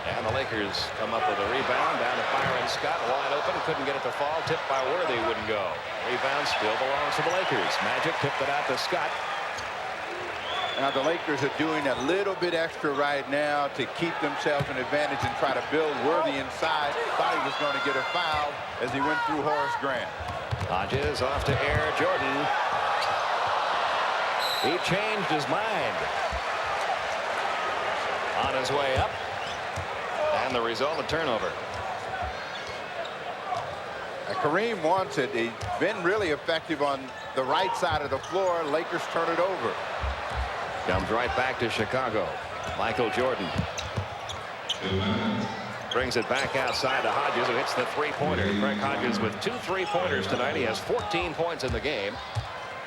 And the Lakers come up with a rebound down to Byron. Scott wide open. Couldn't get it to fall. Tipped by Worthy. Wouldn't go. Rebound still belongs to the Lakers. Magic tipped it out to Scott. Now the Lakers are doing a little bit extra right now to keep themselves an advantage and try to build Worthy inside. Thought he was going to get a foul as he went through Horace Grant. Hodges off to Air Jordan. He changed his mind. On his way up. And the result, a turnover. Kareem wants it. He's been really effective on the right side of the floor. Lakers turn it over. Comes right back to Chicago. Michael Jordan. Brings it back outside to Hodges, who hits the three-pointer. Greg Hodges with 2 3-pointers tonight. He has 14 points in the game.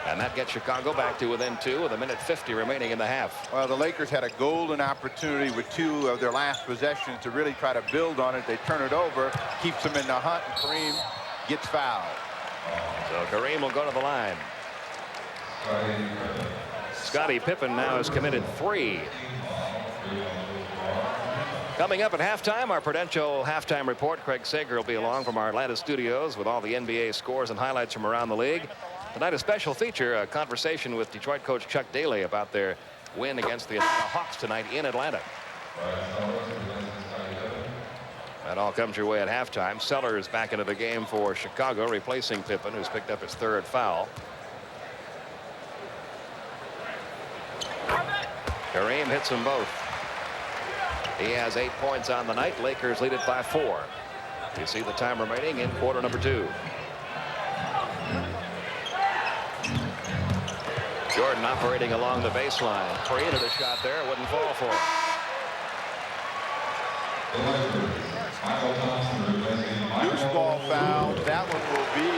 And that gets Chicago back to within 2 with 1:50 remaining in the half. Well, the Lakers had a golden opportunity with 2 of their last possessions to really try to build on it. They turn it over, keeps them in the hunt, and Kareem gets fouled. So Kareem will go to the line. Scottie Pippen now has committed 3. Coming up at halftime, our Prudential halftime report. Craig Sager will be along from our Atlanta studios with all the NBA scores and highlights from around the league. Tonight, a special feature, a conversation with Detroit coach Chuck Daly about their win against the Atlanta Hawks tonight in Atlanta. That all comes your way at halftime. Sellers back into the game for Chicago, replacing Pippen, who's picked up his 3rd foul. Kareem hits them both. He has 8 points on the night. Lakers lead it by 4. You see the time remaining in quarter number 2. Jordan operating along the baseline. Created a shot there. Wouldn't fall for him. Loose ball foul. That one will be.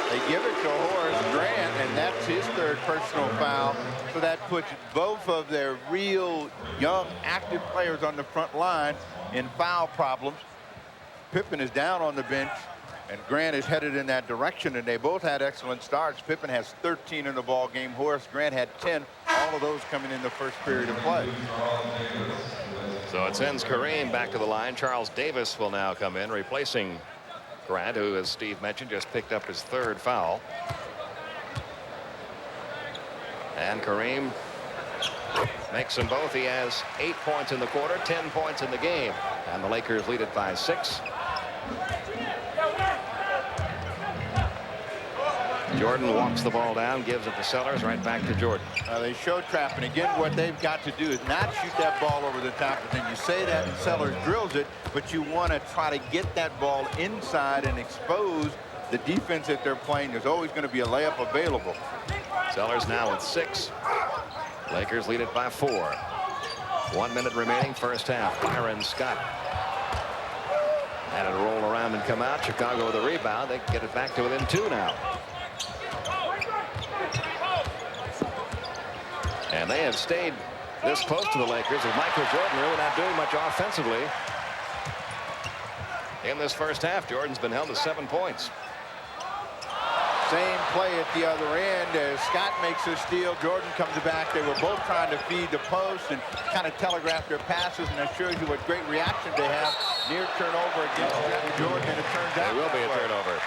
They give it to Horace Grant, and that's his 3rd personal foul. So that puts both of their real young, active players on the front line in foul problems. Pippen is down on the bench. And Grant is headed in that direction, and they both had excellent starts. Pippen has 13 in the ball game. Horace Grant had 10. All of those coming in the first period of play. So it sends Kareem back to the line. Charles Davis will now come in, replacing Grant, who, as Steve mentioned, just picked up his 3rd foul. And Kareem makes them both. He has 8 points in the quarter, 10 points in the game. And the Lakers lead it by 6. Jordan walks the ball down, gives it to Sellers, right back to Jordan. They show trap, and again, what they've got to do is not shoot that ball over the top. But then you say that, and Sellers drills it, but you want to try to get that ball inside and expose the defense that they're playing. There's always going to be a layup available. Sellers now with 6. Lakers lead it by 4. 1 minute remaining, first half. Byron Scott had it roll around and come out. Chicago with a rebound. They get it back to within 2 now. And they have stayed this close to the Lakers with Michael Jordan really not doing much offensively. In this first half, Jordan's been held to 7 points. Same play at the other end as Scott makes a steal. Jordan comes back. They were both trying to feed the post and kind of telegraph their passes, and that shows you what great reaction they have. Near turnover against Jordan, and it turns out there will be a turnover.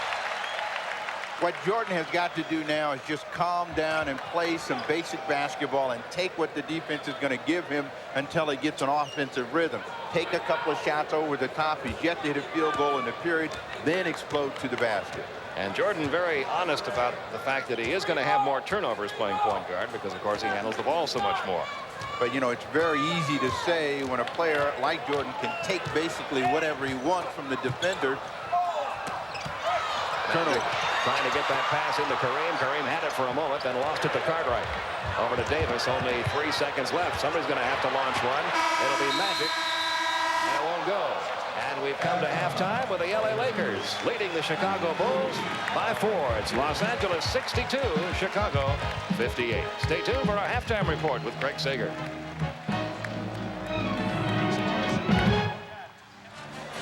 What Jordan has got to do now is just calm down and play some basic basketball and take what the defense is going to give him until he gets an offensive rhythm. Take a couple of shots over the top. He's yet to hit a field goal in the period, then explode to the basket. And Jordan very honest about the fact that he is going to have more turnovers playing point guard because, of course, he handles the ball so much more. But, you know, it's very easy to say when a player like Jordan can take basically whatever he wants from the defender. Turnover. Trying to get that pass into Kareem. Kareem had it for a moment, then lost it to Cartwright. Over to Davis. Only 3 seconds left. Somebody's going to have to launch one. It'll be Magic. And it won't go. And we've come to halftime with the LA Lakers leading the Chicago Bulls by 4. It's Los Angeles 62, Chicago 58. Stay tuned for our halftime report with Craig Sager.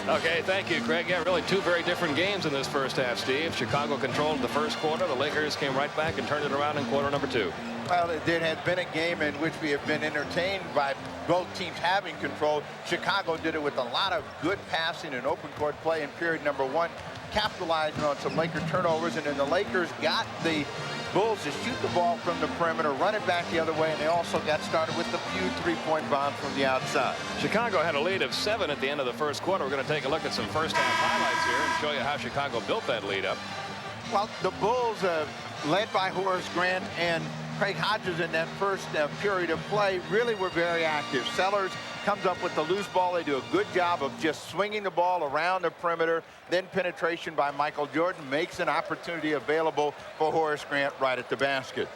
Okay, thank you, Craig. Yeah, really two very different games in this first half, Steve. Chicago controlled the first quarter. The Lakers came right back and turned it around in quarter number 2. Well, there has been a game in which we have been entertained by both teams having control. Chicago did it with a lot of good passing and open court play in period number 1, capitalizing on some Laker turnovers, and then the Lakers got the Bulls to shoot the ball from the perimeter, run it back the other way, and they also got started with a few three-point bombs from the outside. Chicago had a lead of 7 at the end of the first quarter. We're going to take a look at some first half highlights here and show you how Chicago built that lead up. Well, the Bulls, led by Horace Grant and Craig Hodges in that first period of play, really were very active. Sellers comes up with the loose ball. They do a good job of just swinging the ball around the perimeter. Then penetration by Michael Jordan makes an opportunity available for Horace Grant right at the basket.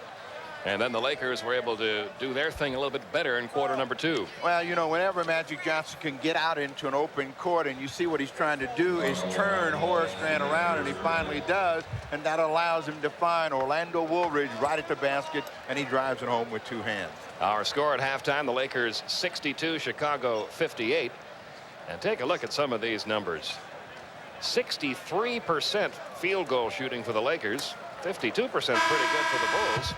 And then the Lakers were able to do their thing a little bit better in quarter number 2. Well, you know, whenever Magic Johnson can get out into an open court, and you see what he's trying to do is turn Horace Grant around, and he finally does, and that allows him to find Orlando Woolridge right at the basket, and he drives it home with 2 hands. Our score at halftime, the Lakers 62, Chicago 58. And take a look at some of these numbers. 63% field goal shooting for the Lakers, 52% pretty good for the Bulls.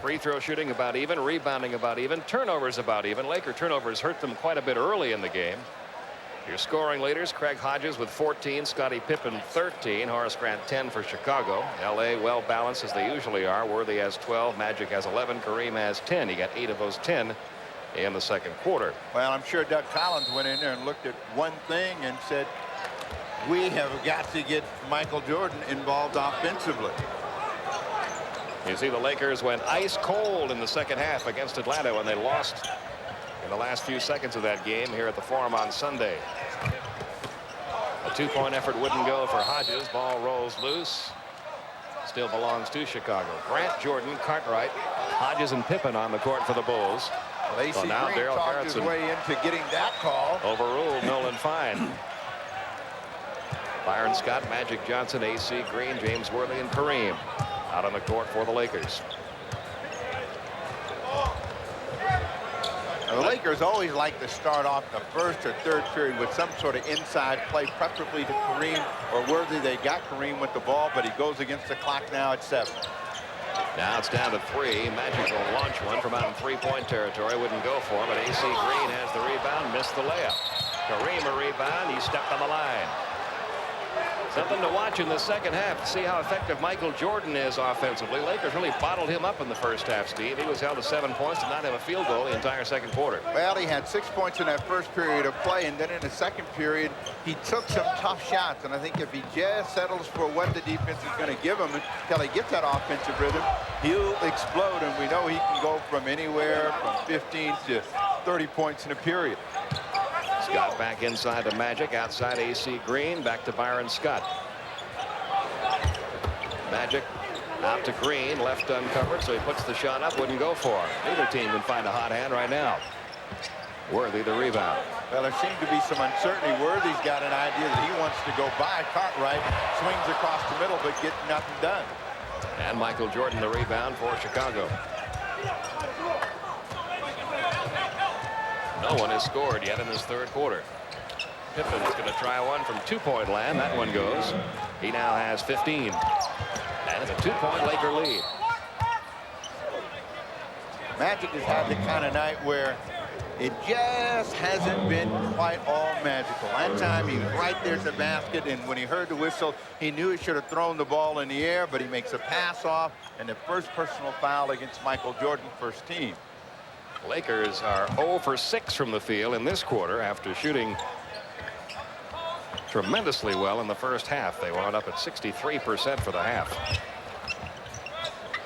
Free throw shooting about even, rebounding about even, turnovers about even. Laker turnovers hurt them quite a bit early in the game. Your scoring leaders, Craig Hodges with 14, Scottie Pippen 13, Horace Grant 10 for Chicago. LA well balanced as they usually are. Worthy has 12, Magic has 11, Kareem has 10. He got 8 of those 10 in the second quarter. Well, I'm sure Doug Collins went in there and looked at one thing and said, we have got to get Michael Jordan involved offensively. You see the Lakers went ice cold in the second half against Atlanta when they lost in the last few seconds of that game here at the Forum on Sunday. A 2-point effort wouldn't go for Hodges. Ball rolls loose. Still belongs to Chicago. Grant, Jordan, Cartwright, Hodges, and Pippen on the court for the Bulls. Well, AC Green talked his way into getting that call. Overruled Nolan Fine. Byron, Scott, Magic Johnson, AC Green, James Worthy, and Kareem out on the court for the Lakers. Now, the Lakers always like to start off the first or third period with some sort of inside play, preferably to Kareem or Worthy. They got Kareem with the ball, but he goes against the clock now at 7. Now it's down to 3. Magic will launch one from out in 3-point territory. Wouldn't go for him, but AC Green has the rebound, missed the layup. Kareem a rebound. He stepped on the line. Something to watch in the second half to see how effective Michael Jordan is offensively. Lakers really bottled him up in the first half, Steve. He was held to 7 points, did not have a field goal the entire second quarter. Well, he had 6 points in that first period of play, and then in the second period, he took some tough shots. And I think if he just settles for what the defense is going to give him until he gets that offensive rhythm, he'll explode. And we know he can go from anywhere from 15 to 30 points in a period. Scott back inside to Magic, outside AC Green, back to Byron Scott. Magic out to Green, left uncovered, so he puts the shot up, wouldn't go for it. Neither team can find a hot hand right now. Worthy the rebound. Well, there seems to be some uncertainty. Worthy's got an idea that he wants to go by Cartwright, swings across the middle, but gets nothing done. And Michael Jordan the rebound for Chicago. No one has scored yet in this third quarter. Pippen is going to try one from 2-point land. That one goes. He now has 15. And it's a 2-point Laker lead. Magic has had the kind of night where it just hasn't been quite all magical. That time he was right there at the basket, and when he heard the whistle, he knew he should have thrown the ball in the air, but he makes a pass off, and the first personal foul against Michael Jordan, first team. Lakers are 0 for 6 from the field in this quarter after shooting tremendously well in the first half. They wound up at 63% for the half.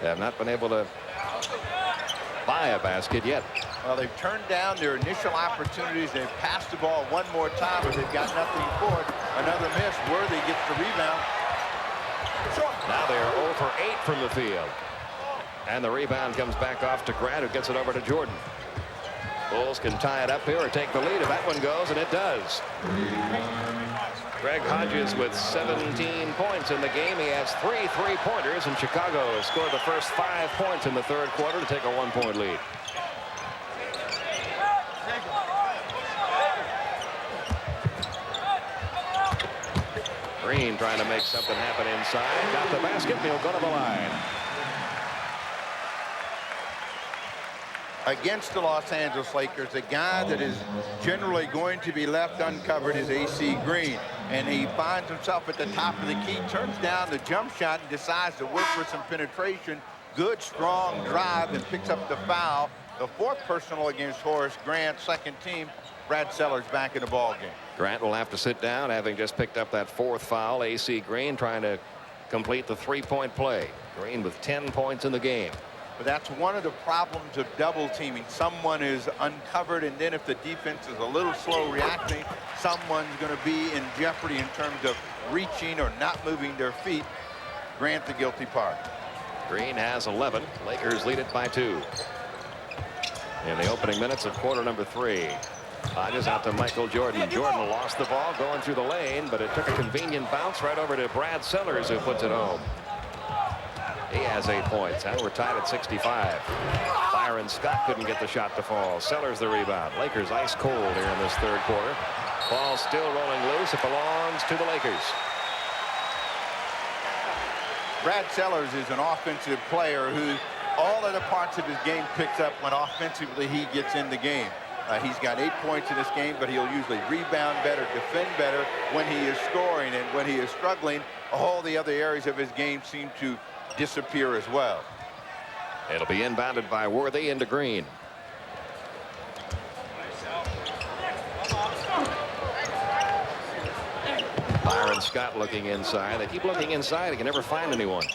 They have not been able to buy a basket yet. Well, they've turned down their initial opportunities. They've passed the ball one more time, but they've got nothing for it. Another miss. Worthy gets the rebound. Now they're 0 for 8 from the field. And the rebound comes back off to Grant, who gets it over to Jordan. Bulls can tie it up here or take the lead if that one goes, and it does. Greg Hodges with 17 points in the game. He has 3 3-pointers, and Chicago has scored the first 5 points in the third quarter to take a 1-point lead. Green trying to make something happen inside. Got the basket, and he'll go to the line. Against the Los Angeles Lakers, a guy that is generally going to be left uncovered is AC Green. And he finds himself at the top of the key, turns down the jump shot, and decides to work for some penetration. Good, strong drive, and picks up the foul. The 4th personal against Horace. Grant, second team. Brad Sellers back in the ball game. Grant will have to sit down, having just picked up that 4th foul. AC Green trying to complete the 3-point play. Green with 10 points in the game. But that's one of the problems of double teaming. Someone is uncovered, and then if the defense is a little slow reacting, someone's going to be in jeopardy in terms of reaching or not moving their feet. Grant the guilty party. Green has 11. Lakers lead it by 2. In the opening minutes of quarter number 3. Hodges out to Michael Jordan. Jordan lost the ball going through the lane, but it took a convenient bounce right over to Brad Sellers, who puts it home. He has 8 points. Now we're tied at 65. Byron Scott couldn't get the shot to fall. Sellers the rebound. Lakers ice cold here in this third quarter. Ball still rolling loose. It belongs to the Lakers. Brad Sellers is an offensive player who all other parts of his game picks up when offensively he gets in the game. He's got 8 points in this game, but he'll usually rebound better, defend better when he is scoring. And when he is struggling, all the other areas of his game seem to disappear as well. It'll be inbounded by Worthy into Green. Byron Scott looking inside. They keep looking inside. They can never find anyone.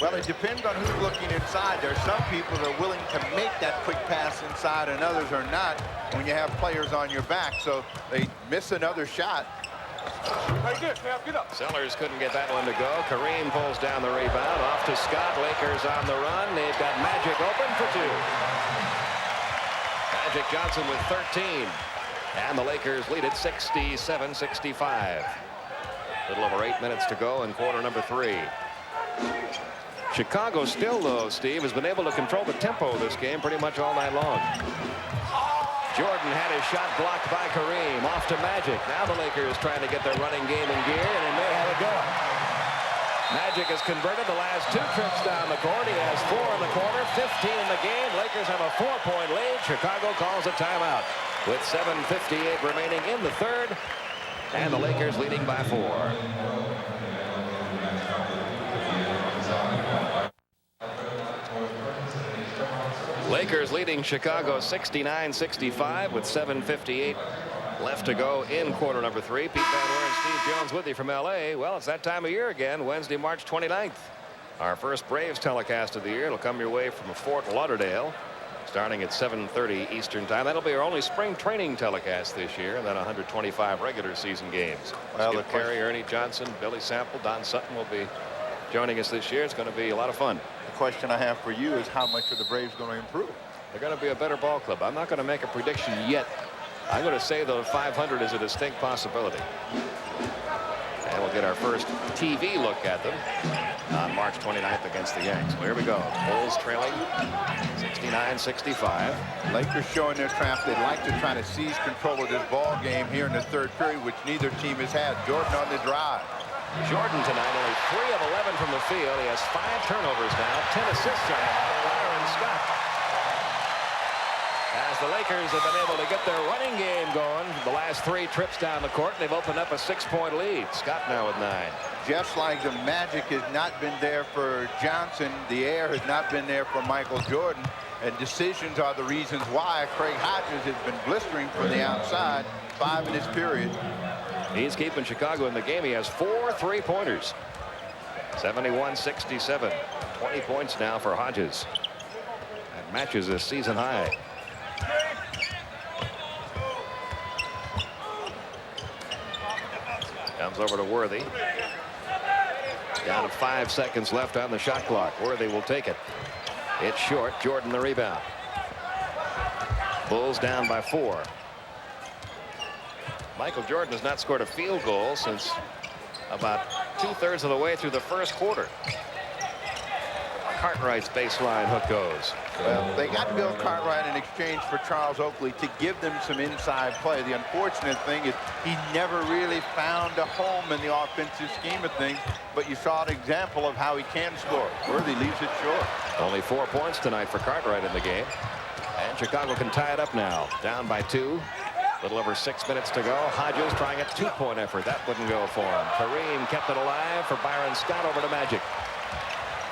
Well, it depends on who's looking inside. There are some people that are willing to make that quick pass inside, and others are not when you have players on your back. So they miss another shot. Sellers couldn't get that one to go. Kareem pulls down the rebound. Off to Scott. Lakers on the run. They've got Magic open for 2. Magic Johnson with 13. And the Lakers lead it 67-65. A little over 8 minutes to go in quarter number 3. Chicago still, though, Steve, has been able to control the tempo of this game pretty much all night long. Jordan had his shot blocked by Kareem. Off to Magic. Now the Lakers trying to get their running game in gear, and they may have it going. Magic has converted the last 2 trips down the court. He has 4 in the quarter, 15 in the game. Lakers have a 4-point lead. Chicago calls a timeout with 7:58 remaining in the third, and the Lakers leading by 4. Lakers leading Chicago 69-65 with 7:58 left to go in quarter number 3. Pete Van Ware and Steve Jones with you from L.A. Well, it's that time of year again, Wednesday, March 29th. Our first Braves telecast of the year. It'll come your way from Fort Lauderdale, starting at 7:30 Eastern time. That'll be our only spring training telecast this year, and then 125 regular season games. Well, Skip Carey, Ernie Johnson, Billy Sample, Don Sutton will be joining us this year. It's going to be a lot of fun. The question I have for you is, how much are the Braves going to improve? They're going to be a better ball club. I'm not going to make a prediction yet. I'm going to say that 500 is a distinct possibility. And we'll get our first TV look at them on March 29th against the Yanks. Well, here we go. Bulls trailing 69-65. Lakers showing their trap. They'd like to try to seize control of this ball game here in the third period, which neither team has had. Jordan on the drive. Jordan tonight only 3 of 11 from the field. He has 5 turnovers now, 10 assists on Byron Scott. As the Lakers have been able to get their running game going the last 3 trips down the court, they've opened up a 6-point lead. Scott now with 9. Just like the magic has not been there for Johnson, the air has not been there for Michael Jordan, and decisions are the reasons why. Craig Hodges has been blistering from the outside, 5 in this period. He's keeping Chicago in the game. He has 4 -- 71-67. 20 points now for Hodges. And matches his season high. Comes over to Worthy. Down to 5 seconds left on the shot clock. Worthy will take it. It's short. Jordan the rebound. Bulls down by 4. Michael Jordan has not scored a field goal since about 2/3 of the way through the first quarter. Cartwright's baseline hook goes. Well, they got Bill Cartwright in exchange for Charles Oakley to give them some inside play. The unfortunate thing is he never really found a home in the offensive scheme of things, but you saw an example of how he can score. Worthy leaves it short. Only 4 points tonight for Cartwright in the game. And Chicago can tie it up now. Down by 2. A little over 6 minutes to go. Hodges trying a 2-point effort. That wouldn't go for him. Kareem kept it alive for Byron. Scott over to Magic.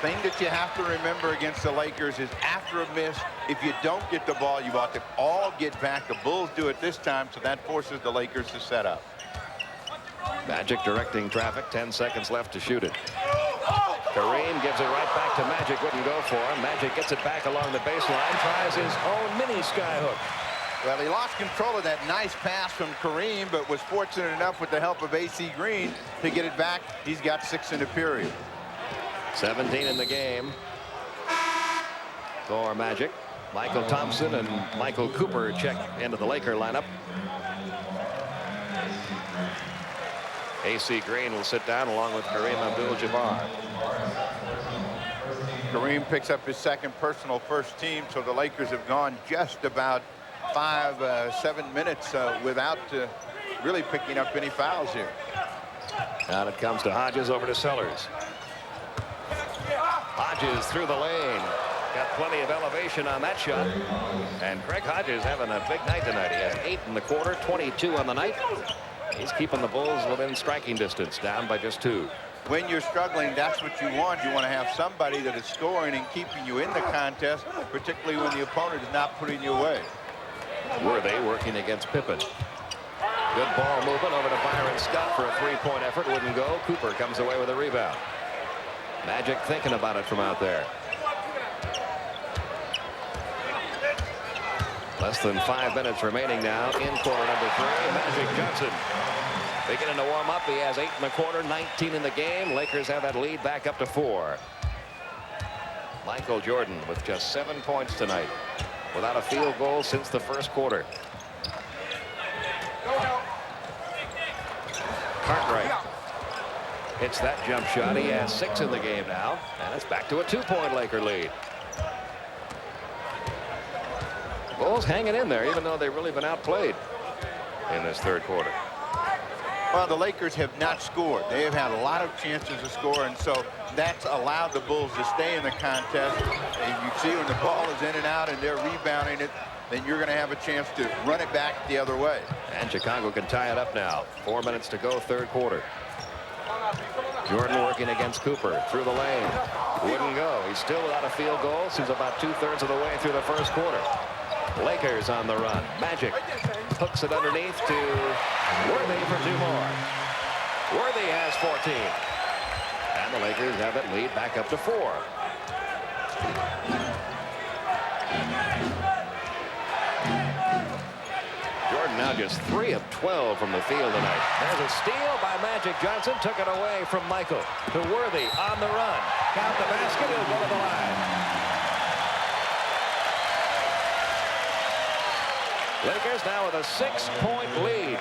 Thing that you have to remember against the Lakers is after a miss, if you don't get the ball, you ought to all get back. The Bulls do it this time, so that forces the Lakers to set up. Magic directing traffic. 10 seconds left to shoot it. Kareem gives it right back to Magic. Wouldn't go for him. Magic gets it back along the baseline. Tries his own mini skyhook. Well, he lost control of that nice pass from Kareem, but was fortunate enough with the help of AC Green to get it back. He's got 6 in the period. 17 in the game for Magic. Michael Thompson and Michael Cooper check into the Laker lineup. AC Green will sit down along with Kareem Abdul-Jabbar. Kareem picks up his second personal first team, so the Lakers have gone just about 7 minutes without really picking up any fouls here. Now it comes to Hodges over to Sellers. Hodges through the lane. Got plenty of elevation on that shot. And Greg Hodges having a big night tonight. He has 8 in the quarter, 22 on the night. He's keeping the Bulls within striking distance, down by just 2. When you're struggling, that's what you want. You want to have somebody that is scoring and keeping you in the contest, particularly when the opponent is not putting you away. Worthy working against Pippen. Good ball movement over to Byron Scott for a 3-point effort. Wouldn't go. Cooper comes away with a rebound. Magic thinking about it from out there. Less than 5 minutes remaining now in quarter number 3. Magic Johnson beginning to warm up. He has 8 in the quarter, 19 in the game. Lakers have that lead back up to 4. Michael Jordan with just 7 points tonight, without a field goal since the first quarter. Cartwright hits that jump shot. He has 6 in the game now, and it's back to a 2-point Laker lead. Bulls hanging in there, even though they've really been outplayed in this third quarter. Well, the Lakers have not scored. They have had a lot of chances to score, and so that's allowed the Bulls to stay in the contest. And you see when the ball is in and out and they're rebounding it, then you're going to have a chance to run it back the other way. And Chicago can tie it up now. 4 minutes to go, third quarter. Jordan working against Cooper through the lane. Wouldn't go. He's still without a field goal since about 2/3 of the way through the first quarter. Lakers on the run. Magic hooks it underneath to Worthy for 2 more. Worthy has 14. And the Lakers have it lead back up to 4. Jordan now just 3 of 12 from the field tonight. There's a steal by Magic Johnson. Took it away from Michael to Worthy on the run. Count the basket. He'll go to the line. Lakers now with a 6-point lead.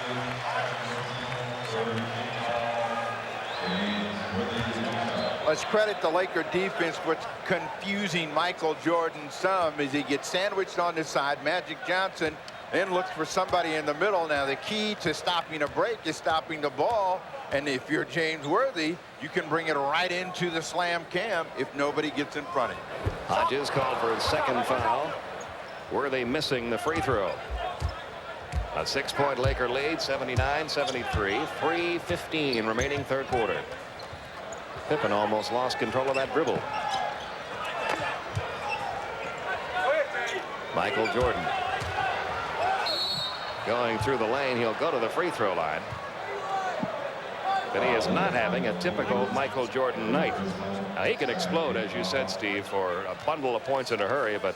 Let's credit the Laker defense. What's confusing Michael Jordan some is he gets sandwiched on the side. Magic Johnson then looks for somebody in the middle. Now the key to stopping a break is stopping the ball. And if you're James Worthy, you can bring it right into the slam cam if nobody gets in front of you. Hodges called for his second foul. Worthy missing the free throw. A 6-point Laker lead, 79-73. 3:15 remaining third quarter. Pippen almost lost control of that dribble. Michael Jordan going through the lane. He'll go to the free throw line. But he is not having a typical Michael Jordan night. Now, he can explode, as you said, Steve, for a bundle of points in a hurry, but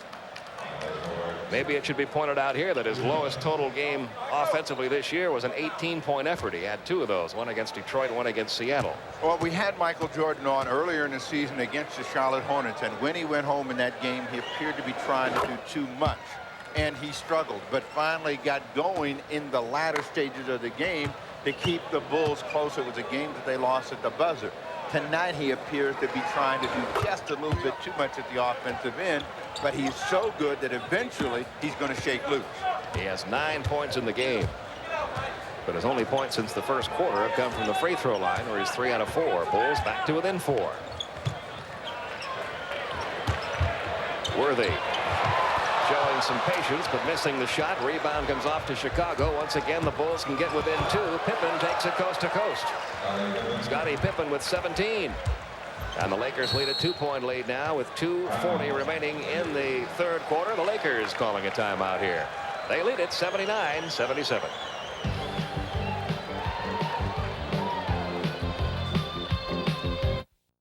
Maybe it should be pointed out here that his lowest total game offensively this year was an 18-point effort. He had 2 of those, one against Detroit, one against Seattle. Well, we had Michael Jordan on earlier in the season against the Charlotte Hornets, and when he went home in that game, he appeared to be trying to do too much, and he struggled, but finally got going in the latter stages of the game to keep the Bulls close. It was a game that they lost at the buzzer. Tonight, he appears to be trying to do just a little bit too much at the offensive end, but he's so good that eventually he's going to shake loose. He has 9 points in the game, but his only points since the first quarter have come from the free throw line, where he's 3 out of 4. Bulls back to within 4. Worthy showing some patience, but missing the shot. Rebound comes off to Chicago. Once again, the Bulls can get within 2. Pippen takes it coast to coast. Scottie Pippen with 17. And the Lakers lead a 2-point lead now with 2:40 remaining in the third quarter. The Lakers calling a timeout here. They lead it 79-77.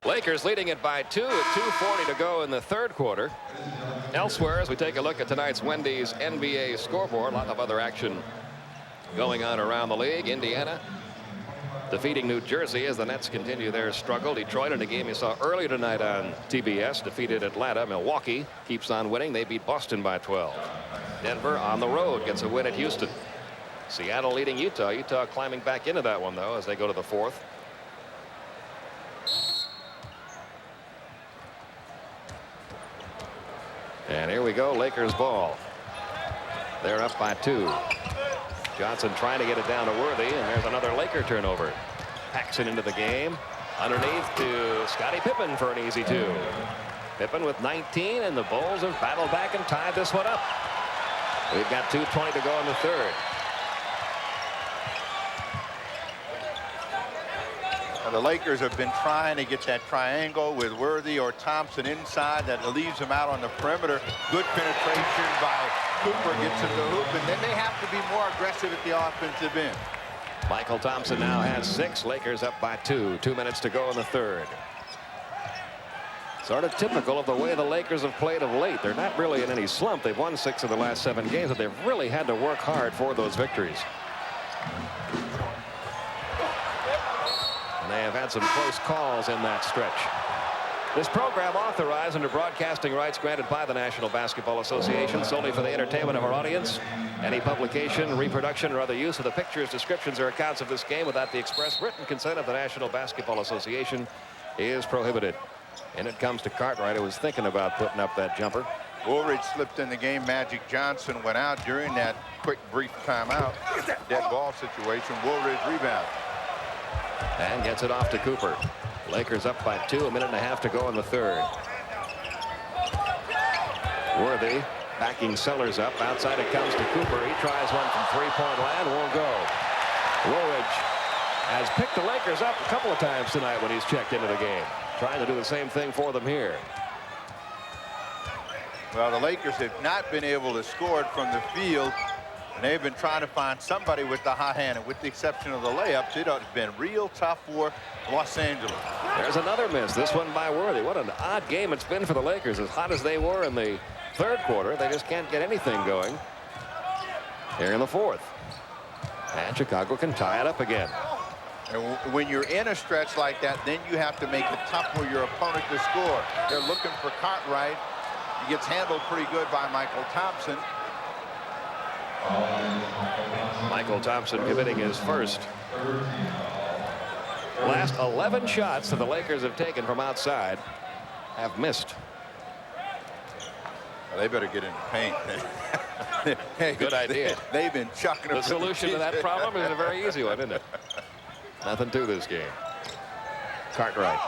Lakers leading it by 2 with 2:40 to go in the third quarter. Elsewhere, as we take a look at tonight's Wendy's NBA scoreboard, a lot of other action going on around the league. Indiana defeating New Jersey as the Nets continue their struggle. Detroit, in a game you saw earlier tonight on TBS, defeated Atlanta. Milwaukee keeps on winning. They beat Boston by 12. Denver on the road gets a win at Houston. Seattle leading Utah. Utah climbing back into that one, though, as they go to the fourth. And here we go, Lakers ball. They're up by 2. Johnson trying to get it down to Worthy, and there's another Laker turnover. Paxson into the game. Underneath to Scottie Pippen for an easy 2. Pippen with 19, and the Bulls have battled back and tied this one up. We've got 2:20 to go in the third. The Lakers have been trying to get that triangle with Worthy or Thompson inside that leaves them out on the perimeter. Good penetration by Cooper, gets to the hoop, and then they have to be more aggressive at the offensive end. Michael Thompson now has 6. Lakers up by 2. 2 minutes to go in the third. Sort of typical of the way the Lakers have played of late. They're not really in any slump. They've won 6 of the last 7 games, but they've really had to work hard for those victories. They have had some close calls in that stretch. This program authorized under broadcasting rights granted by the National Basketball Association solely for the entertainment of our audience. Any publication, reproduction, or other use of the pictures, descriptions, or accounts of this game without the express written consent of the National Basketball Association is prohibited. And it comes to Cartwright, who was thinking about putting up that jumper. Woolridge slipped in the game. Magic Johnson went out during that quick, brief timeout. Dead ball situation. Woolridge rebound. And gets it off to Cooper. Lakers up by 2, 1.5 minutes to go in the third. Worthy backing Sellers up. Outside it comes to Cooper. He tries one from 3-point land. Won't go. Woolridge has picked the Lakers up a couple of times tonight when he's checked into the game. Trying to do the same thing for them here. Well, the Lakers have not been able to score it from the field. And they've been trying to find somebody with the hot hand, and with the exception of the layups, it has been real tough for Los Angeles. There's another miss, this one by Worthy. What an odd game it's been for the Lakers. As hot as they were in the third quarter, they just can't get anything going here in the fourth. And Chicago can tie it up again. And when you're in a stretch like that, then you have to make it tough for your opponent to score. They're looking for Cartwright. He gets handled pretty good by Michael Thompson. Michael Thompson committing his first. Last 11 shots that the Lakers have taken from outside have missed. Well, they better get in the paint. Hey, good idea. They've been chucking them. The solution to that problem is a very easy one, isn't it? Nothing to this game. Cartwright.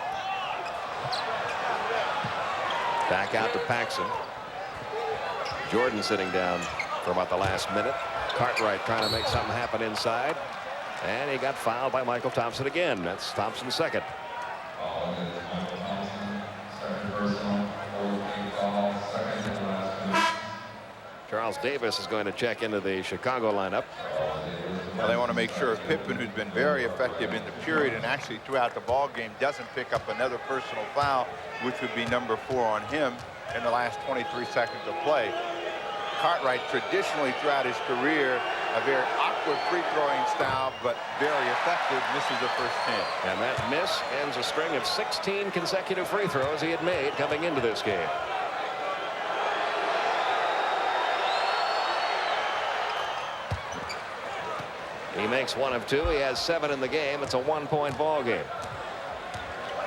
Back out to Paxson. Jordan sitting down for about the last minute. Cartwright trying to make something happen inside. And he got fouled by Michael Thompson again. That's Thompson's second. Charles Davis is going to check into the Chicago lineup. Now they want to make sure Pippen, who's been very effective in the period and actually throughout the ball game, doesn't pick up another personal foul, which would be number 4 on him in the last 23 seconds of play. Cartwright traditionally throughout his career, a very awkward free-throwing style, but very effective. Misses the first 10. And that miss ends a string of 16 consecutive free throws he had made coming into this game. He makes 1 of 2. He has 7 in the game. It's a 1-point ball game.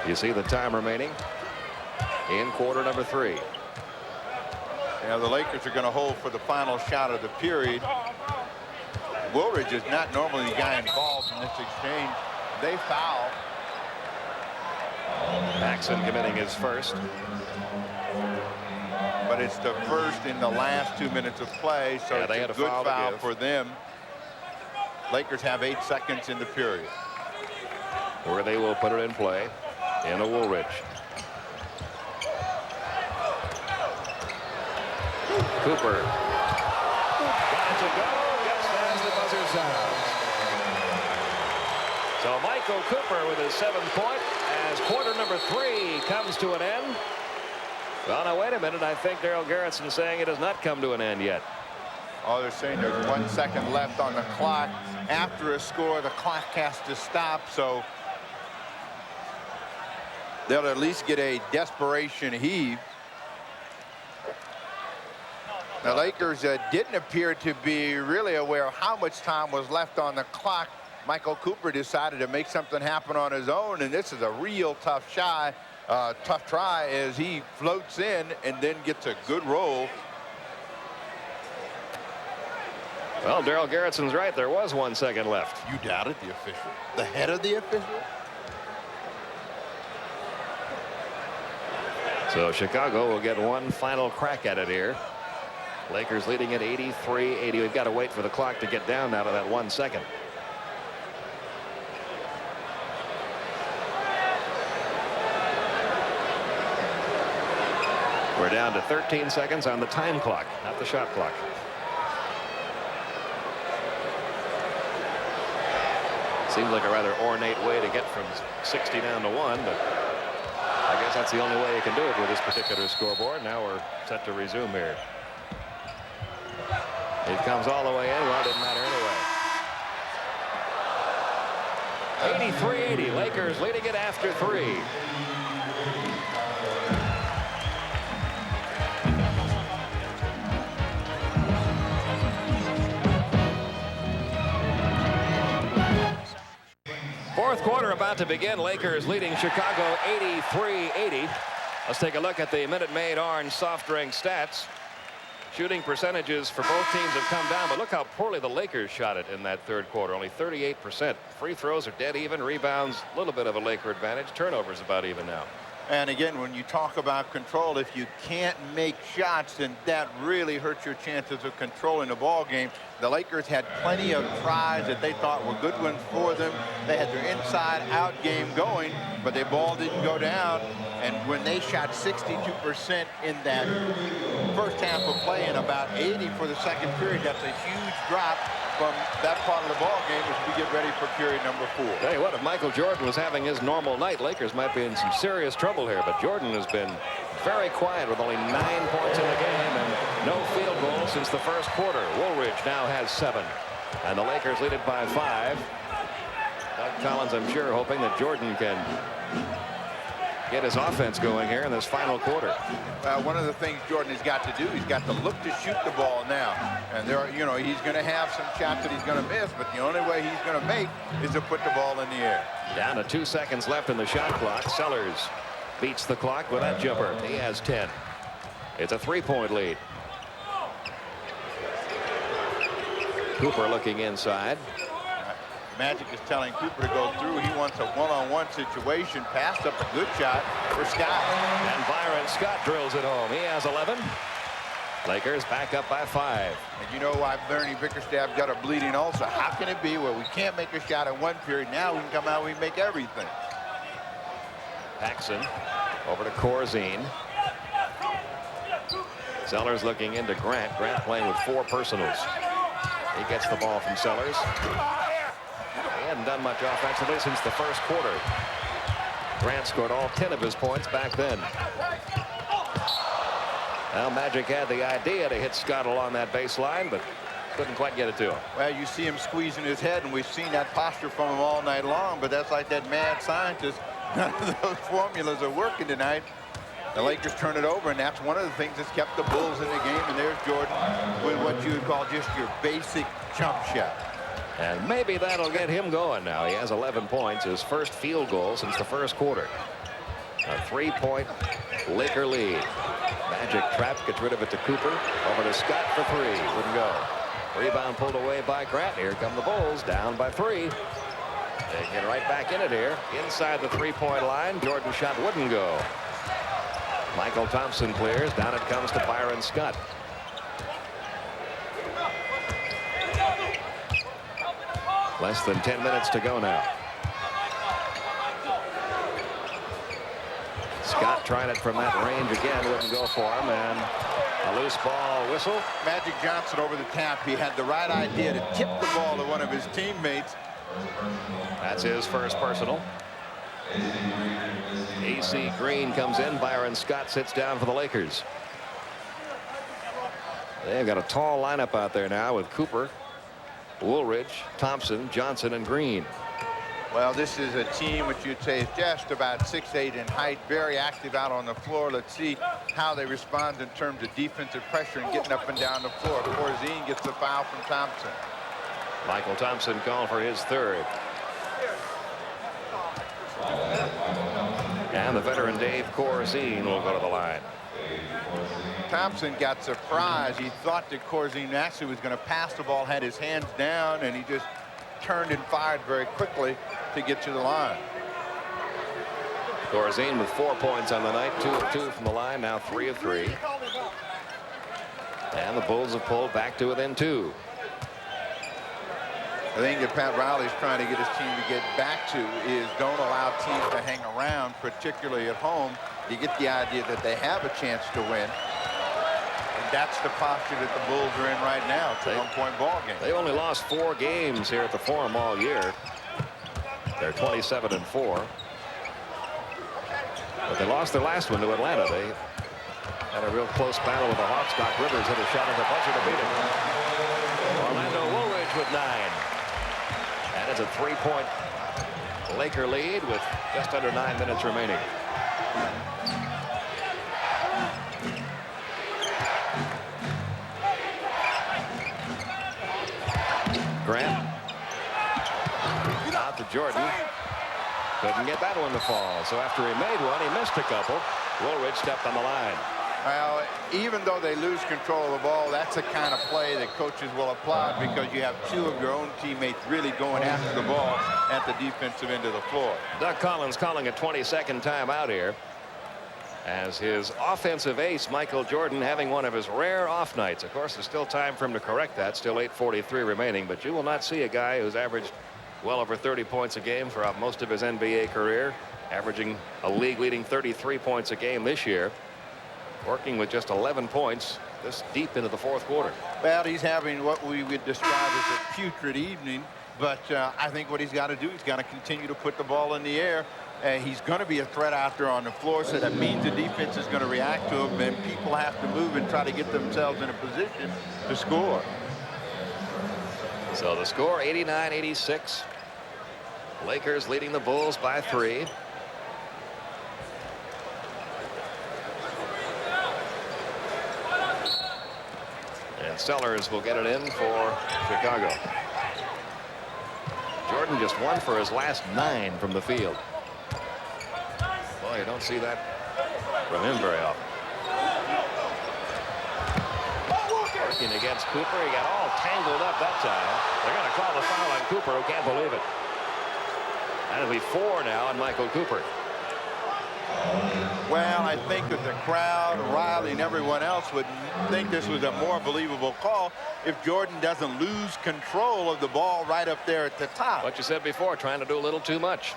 You see the time remaining in quarter number 3. Now the Lakers are going to hold for the final shot of the period. Woolridge is not normally the guy involved in this exchange. They foul. Paxson committing his first. But it's the first in the last 2 minutes of play, so it's a good foul for them. Lakers have 8 seconds in the period. Where they will put it in play in a Woolridge. Cooper. Got it to go just as the buzzer sounds. So Michael Cooper with his 7th point as quarter number 3 comes to an end. Well, now wait a minute. I think Daryl Garrettson saying it has not come to an end yet. Oh, they're saying there's 1 second left on the clock. After a score, the clock has to stop, so they'll at least get a desperation heave. The Lakers didn't appear to be really aware of how much time was left on the clock. Michael Cooper decided to make something happen on his own, and this is a real tough try as he floats in and then gets a good roll. Well, Daryl Garrettson's right. There was 1 second left. You doubted the official? The head of the official? So Chicago will get one final crack at it here. Lakers leading at 83-80. We've got to wait for the clock to get down now to that 1 second. We're down to 13 seconds on the time clock, not the shot clock. Seems like a rather ornate way to get from 60 down to 1, but I guess that's the only way you can do it with this particular scoreboard. Now we're set to resume here. It comes all the way in. Well, it didn't matter anyway. 83-80. Lakers leading it after 3. Fourth quarter about to begin. Lakers leading Chicago 83-80. Let's take a look at the Minute Maid Orange soft drink stats. Shooting percentages for both teams have come down, but look how poorly the Lakers shot it in that third quarter. Only 38%. Free throws are dead even. Rebounds, a little bit of a Laker advantage. Turnovers about even now. And again, when you talk about control, if you can't make shots, then that really hurts your chances of controlling the ball game. The Lakers had plenty of tries that they thought were good ones for them. They had their inside-out game going, but their ball didn't go down. And when they shot 62% in that first half of play and about 80 for the second period, that's a huge drop from that part of the ball game as we get ready for period number 4. Tell you what, if Michael Jordan was having his normal night, Lakers might be in some serious trouble here. But Jordan has been very quiet with only 9 points in the game and no field goal since the first quarter. Woolridge now has 7. And the Lakers lead it by 5. Doug Collins, I'm sure, hoping that Jordan can get his offense going here in this final quarter. One of the things Jordan has got to do, he's got to look to shoot the ball now. And there are, he's going to have some shots that he's going to miss, but the only way he's going to make is to put the ball in the air. Down to 2 seconds left in the shot clock. Sellers beats the clock with that jumper. He has 10. It's a 3-point lead. Cooper looking inside. Magic is telling Cooper to go through. He wants a one-on-one situation. Passed up a good shot for Scott. And Byron Scott drills it home. He has 11. Lakers back up by 5. And you know why Bernie Bickerstaff got a bleeding ulcer? How can it be where we can't make a shot in one period? Now we can come out, we make everything. Paxson over to Corzine. Sellers looking into Grant. Grant playing with 4 personals. He gets the ball from Sellers. He hadn't done much offensively since the first quarter. Grant scored all 10 of his points back then. Well, Magic had the idea to hit Scott along that baseline, but couldn't quite get it to him. Well, you see him squeezing his head, and we've seen that posture from him all night long, but that's like that mad scientist. None of those formulas are working tonight. The Lakers turn it over, and that's one of the things that's kept the Bulls in the game. And there's Jordan with what you would call just your basic jump shot. And maybe that'll get him going now. He has 11 points, his first field goal since the first quarter. A 3-point Laker lead. Magic trap, gets rid of it to Cooper. Over to Scott for 3. Wouldn't go. Rebound pulled away by Grant. Here come the Bulls, down by 3. They get right back in it here. Inside the 3-point line. Jordan's shot wouldn't go. Michael Thompson clears. Down it comes to Byron Scott. Less than 10 minutes to go now. Scott trying it from that range again. Wouldn't go for him. And a loose ball whistle. Magic Johnson over the tap. He had the right idea to tip the ball to one of his teammates. That's his first personal. AC Green comes in. Byron Scott sits down for the Lakers. They've got a tall lineup out there now with Cooper, Woolridge, Thompson, Johnson, and Green. Well, this is a team which you'd say is just about 6'8" in height, very active out on the floor. Let's see how they respond in terms of defensive pressure and getting up and down the floor. Corzine gets the foul from Thompson. Michael Thompson called for his third. And the veteran Dave Corzine will go to the line. Thompson got surprised. He thought that Corzine actually was going to pass the ball, had his hands down, and he just turned and fired very quickly to get to the line. Corzine with 4 points on the night, 2 of 2 from the line, now 3 of 3. And the Bulls have pulled back to within 2. The thing that Pat Riley's trying to get his team to get back to is don't allow teams to hang around, particularly at home. You get the idea that they have a chance to win. And that's the posture that the Bulls are in right now. It's a one-point ball game. They only lost 4 games here at the Forum all year. They're 27-4. But they lost their last one to Atlanta. They had a real close battle with the Hawks. Doc Rivers hit a shot at the buzzer to beat it. Orlando Woolridge with 9. And it's a 3-point Laker lead with just under 9 minutes remaining. Grant. Out to Jordan. Couldn't get that one to fall. So after he made one, he missed a couple. Woolridge stepped on the line. Well, even though they lose control of the ball, that's the kind of play that coaches will applaud because you have 2 of your own teammates really going after the ball at the defensive end of the floor. Doug Collins calling a 22nd timeout here as his offensive ace, Michael Jordan, having one of his rare off nights. Of course, there's still time for him to correct that. Still 8:43 remaining, but you will not see a guy who's averaged well over 30 points a game throughout most of his NBA career, averaging a league-leading 33 points a game this year, working with just 11 points this deep into the fourth quarter. Well, he's having what we would describe as a putrid evening, but I think what he's got to do, he's got to continue to put the ball in the air. He's going to be a threat out there on the floor, so that means the defense is going to react to him, and people have to move and try to get themselves in a position to score. So the score 89-86. Lakers leading the Bulls by 3. And Sellers will get it in for Chicago. Jordan just 1 for his last 9 from the field. Boy, you don't see that from him very often. Working against Cooper. He got all tangled up that time. They're going to call the foul on Cooper, who can't believe it. That'll be 4 now on Michael Cooper. Well, I think that the crowd, Riley, and everyone else would think this was a more believable call if Jordan doesn't lose control of the ball right up there at the top. What you said before, trying to do a little too much.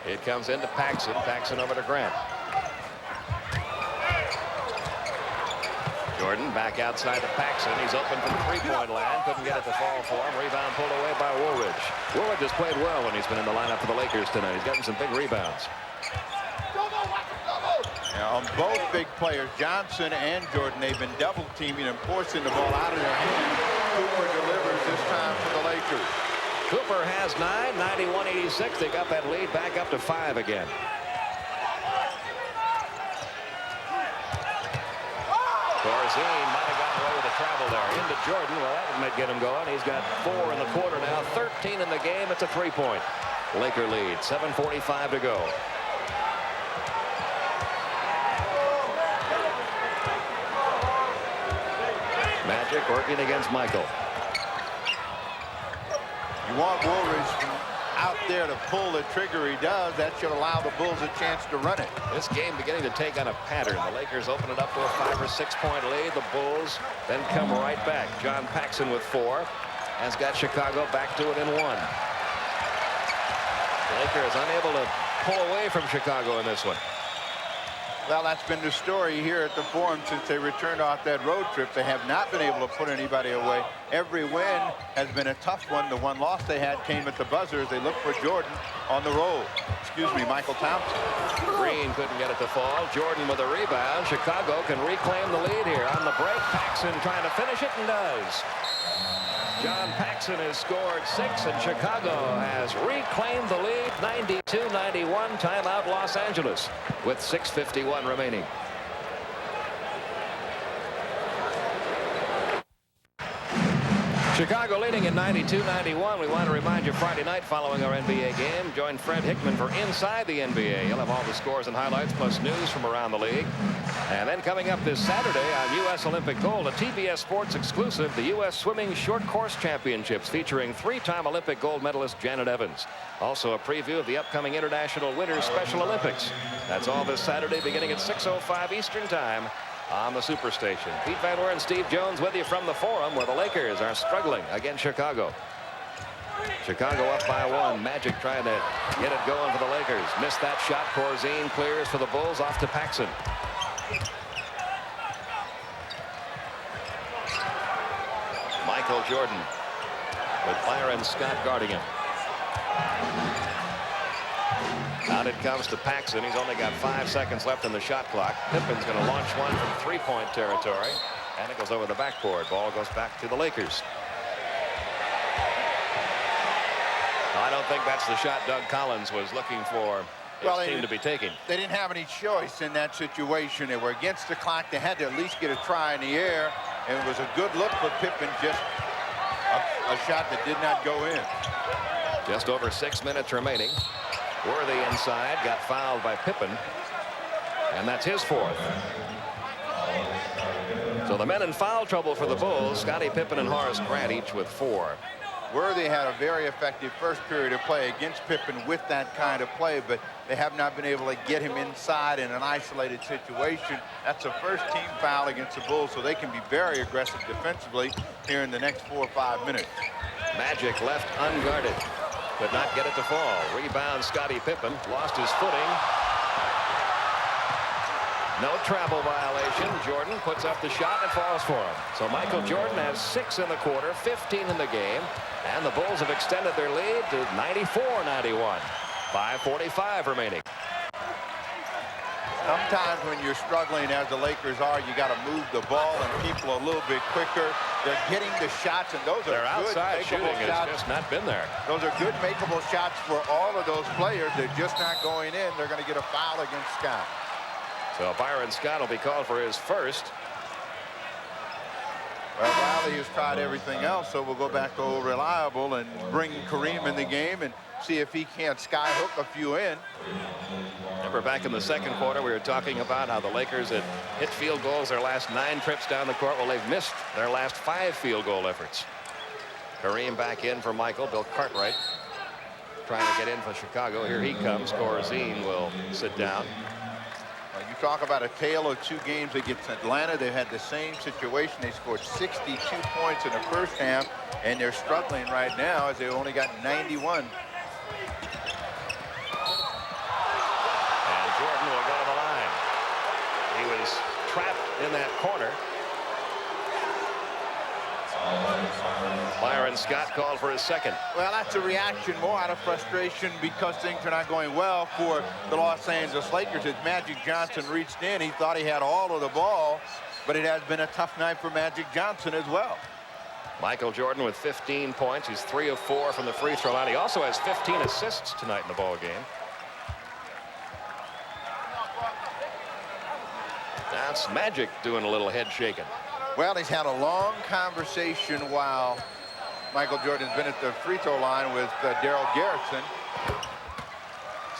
It comes into Paxson. Paxson over to Grant. Jordan back outside to Paxson. He's open from the 3-point line. Couldn't get it to fall for him. Rebound pulled away by Woolridge. Woolridge has played well when he's been in the lineup for the Lakers tonight. He's gotten some big rebounds. Now, on both big players, Johnson and Jordan, they've been double teaming and forcing the ball out of their hands. Cooper delivers this time for the Lakers. Cooper has 9, 91-86. They got that lead back up to 5 again. Corzine might have gotten away with the travel there. Into Jordan. Well, that might get him going. He's got 4 in the quarter now. 13 in the game. It's a 3-point. Laker lead. 7:45 to go. Magic working against Michael. You want Woolridge out there to pull the trigger. He does. That should allow the Bulls a chance to run it. This game beginning to take on a pattern. The Lakers open it up to a 5 or 6 point lead. The Bulls then come right back. John Paxson with 4 has got Chicago back to it in 1. The Lakers unable to pull away from Chicago in this one. Well, that's been the story here at the Forum since they returned off that road trip. They have not been able to put anybody away. Every win has been a tough one. The one loss they had came at the buzzer as they looked for Jordan on the roll. Excuse me, Michael Thompson. Green couldn't get it to fall. Jordan with a rebound. Chicago can reclaim the lead here on the break. Paxson trying to finish it and does. John Paxson has scored 6 and Chicago has reclaimed the lead. 92-91. Timeout Los Angeles with 6:51 remaining. Chicago leading at 92-91. We want to remind you Friday night following our NBA game. Join Fred Hickman for Inside the NBA. He'll have all the scores and highlights plus news from around the league. And then coming up this Saturday on U.S. Olympic Gold, a TBS Sports exclusive, the U.S. Swimming Short Course Championships featuring 3-time Olympic gold medalist Janet Evans. Also a preview of the upcoming International Winter Special Olympics. That's all this Saturday beginning at 6:05 Eastern Time on the Superstation. Pete Van Weer and Steve Jones with you from the Forum where the Lakers are struggling against Chicago. Chicago up by 1. Magic trying to get it going for the Lakers. Missed that shot. Corzine clears for the Bulls off to Paxson. Michael Jordan with Byron Scott guarding him. Out it comes to Paxson. He's only got 5 seconds left in the shot clock. Pippen's going to launch one from 3-point territory. And it goes over the backboard. Ball goes back to the Lakers. I don't think that's the shot Doug Collins was looking for his team to be taking. They didn't have any choice in that situation. They were against the clock. They had to at least get a try in the air. And it was a good look for Pippen. Just a shot that did not go in. Just over 6 minutes remaining. Worthy inside, got fouled by Pippen, and that's his 4th. So the men in foul trouble for the Bulls. Scottie Pippen and Horace Grant each with 4. Worthy had a very effective first period of play against Pippen with that kind of play, but they have not been able to get him inside in an isolated situation. That's a first-team foul against the Bulls, so they can be very aggressive defensively here in the next 4 or 5 minutes. Magic left unguarded. Could not get it to fall. Rebound Scottie Pippen. Lost his footing. No travel violation. Jordan puts up the shot and falls for him. So Michael Jordan has 6 in the quarter, 15 in the game. And the Bulls have extended their lead to 94-91. 5:45 remaining. Sometimes when you're struggling as the Lakers are, you got to move the ball and people a little bit quicker. They're getting the shots, and those are Their good outside shooting shots. has just not been there. Those are good makeable shots for all of those players. They're just not going in. They're going to get a foul against Scott. So Byron Scott will be called for his first. Well, Riley has tried everything else, so we'll go back to old reliable and bring Kareem in the game and see if he can't skyhook a few in. Remember back in the second quarter, we were talking about how the Lakers had hit field goals their last 9 trips down the court. Well, they've missed their last 5 field goal efforts. Kareem back in for Michael. Bill Cartwright trying to get in for Chicago. Here he comes. Corzine will sit down. You talk about a tale of 2 games against Atlanta. They had the same situation. They scored 62 points in the first half, and they're struggling right now as they only got 91. And Jordan will go to the line. He was trapped in that corner. Byron Scott called for his second. Well, that's a reaction more out of frustration because things are not going well for the Los Angeles Lakers. As Magic Johnson reached in, he thought he had all of the ball, but it has been a tough night for Magic Johnson as well. Michael Jordan with 15 points. He's 3 of 4 from the free throw line. He also has 15 assists tonight in the ball game. That's Magic doing a little head shaking. Well, he's had a long conversation while Michael Jordan's been at the free throw line with Daryl Garrison.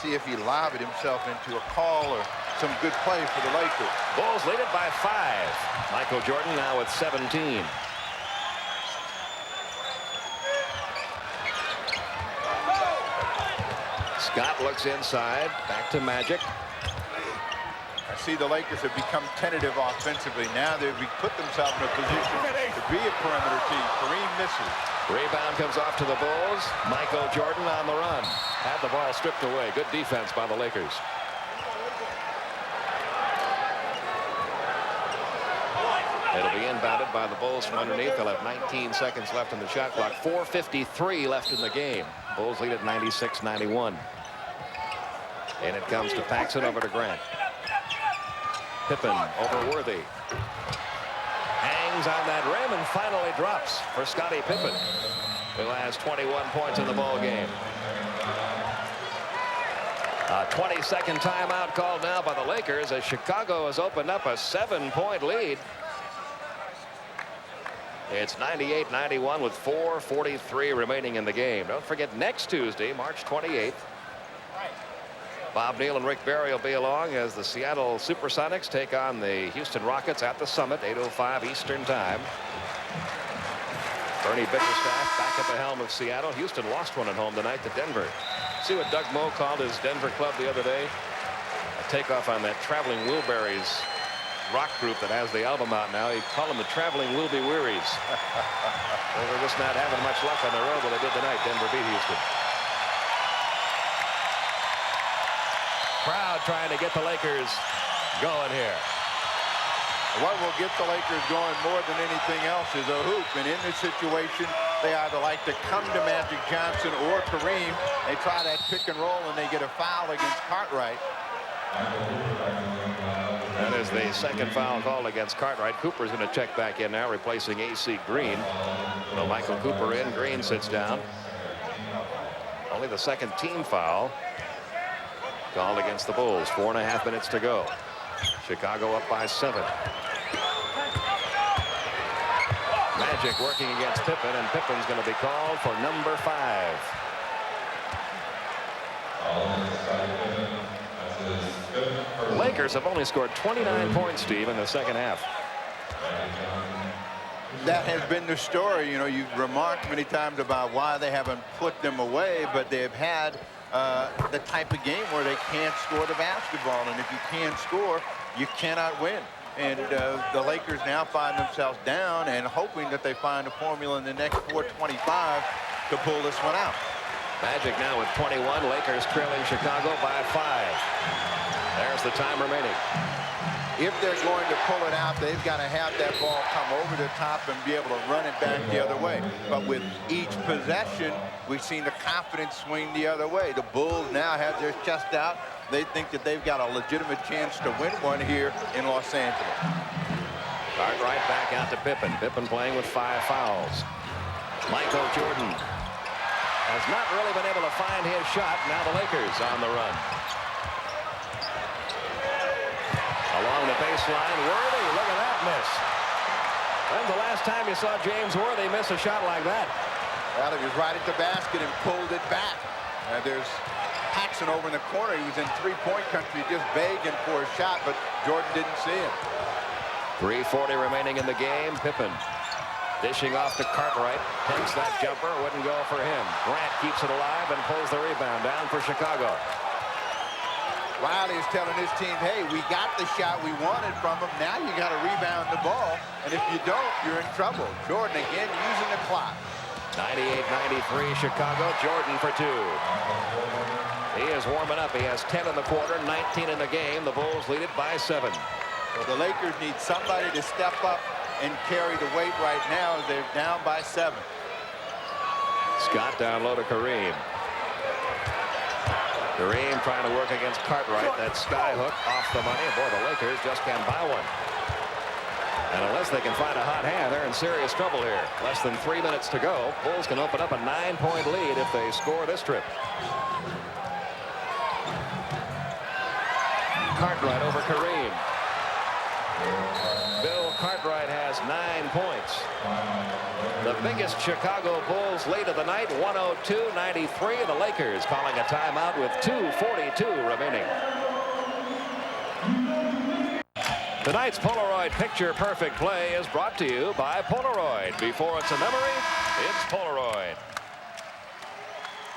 See if he lobbed himself into a call or some good play for the Lakers. Bulls lead it by 5. Michael Jordan now with 17. Scott looks inside, back to Magic. I see the Lakers have become tentative offensively. Now they've put themselves in a position to be a perimeter team. Kareem misses. Rebound comes off to the Bulls. Michael Jordan on the run. Had the ball stripped away. Good defense by the Lakers. It'll be inbounded by the Bulls from underneath. They'll have 19 seconds left in the shot clock. 4:53 left in the game. Bulls lead at 96-91. And it comes to Paxson over to Grant. Pippen over Worthy. Hangs on that rim and finally drops for Scottie Pippen, who has 21 points in the ball game. A 20-second timeout called now by the Lakers as Chicago has opened up a 7-point lead. It's 98-91 with 4:43 remaining in the game. Don't forget, next Tuesday, March 28th, Bob Neal and Rick Barry will be along as the Seattle Supersonics take on the Houston Rockets at the Summit, 8:05 Eastern Time. Bernie Bickerstaff back at the helm of Seattle. Houston lost one at home tonight to Denver. See what Doug Moe called his Denver club the other day? A takeoff on that Traveling Wilburys rock group that has the album out now. He called them the Traveling Will Be Wearies. They were just not having much luck on the road, but they did tonight. Denver beat Houston. Crowd trying to get the Lakers going here. What will get the Lakers going more than anything else is a hoop. And in this situation, they either like to come to Magic Johnson or Kareem. They try that pick and roll and they get a foul against Cartwright. That is the second foul called against Cartwright. Cooper's going to check back in now, replacing A.C. Green. So Michael Cooper in. Green sits down. Only the second team foul called against the Bulls. 4.5 minutes to go. Chicago up by 7. Magic working against Pippen, and Pippen's going to be called for number 5. Lakers have only scored 29 points, Steve, in the second half. That has been the story. You know, you've remarked many times about why they haven't put them away, but they've had the type of game where they can't score the basketball. And if you can't score, you cannot win. And the Lakers now find themselves down and hoping that they find a formula in the next 4:25 to pull this one out. Magic now with 21. Lakers trailing Chicago by 5. There's the time remaining. If they're going to pull it out, they've got to have that ball come over the top and be able to run it back the other way. But with each possession, we've seen the confidence swing the other way. The Bulls now have their chest out. They think that they've got a legitimate chance to win one here in Los Angeles. Cartwright back out to Pippen. Pippen playing with 5 fouls. Michael Jordan has not really been able to find his shot. Now the Lakers on the run. Along the baseline, Worthy, look at that miss. When's the last time you saw James Worthy miss a shot like that? Well, he was right at the basket and pulled it back. There's Paxson over in the corner. He was in three-point country just begging for a shot, but Jordan didn't see him. 3:40 remaining in the game. Pippen dishing off to Cartwright. Takes that jumper, wouldn't go for him. Grant keeps it alive and pulls the rebound down for Chicago. Riley is telling his team, hey, we got the shot we wanted from him. Now you got to rebound the ball. And if you don't, you're in trouble. Jordan again using the clock. 98-93 Chicago. Jordan for 2. He is warming up. He has 10 in the quarter, 19 in the game. The Bulls lead it by 7. Well, the Lakers need somebody to step up and carry the weight right now as they're down by 7. Scott down low to Kareem. Kareem trying to work against Cartwright. That sky hook off the money. Boy, the Lakers just can't buy one. And unless they can find a hot hand, they're in serious trouble here. Less than 3 minutes to go. Bulls can open up a 9-point lead if they score this trip. Cartwright over Kareem. Bill Cartwright has 9 points. The biggest Chicago Bulls lead of the night, 102-93. The Lakers calling a timeout with 2:42 remaining. Tonight's Polaroid Picture Perfect Play is brought to you by Polaroid. Before it's a memory, it's Polaroid.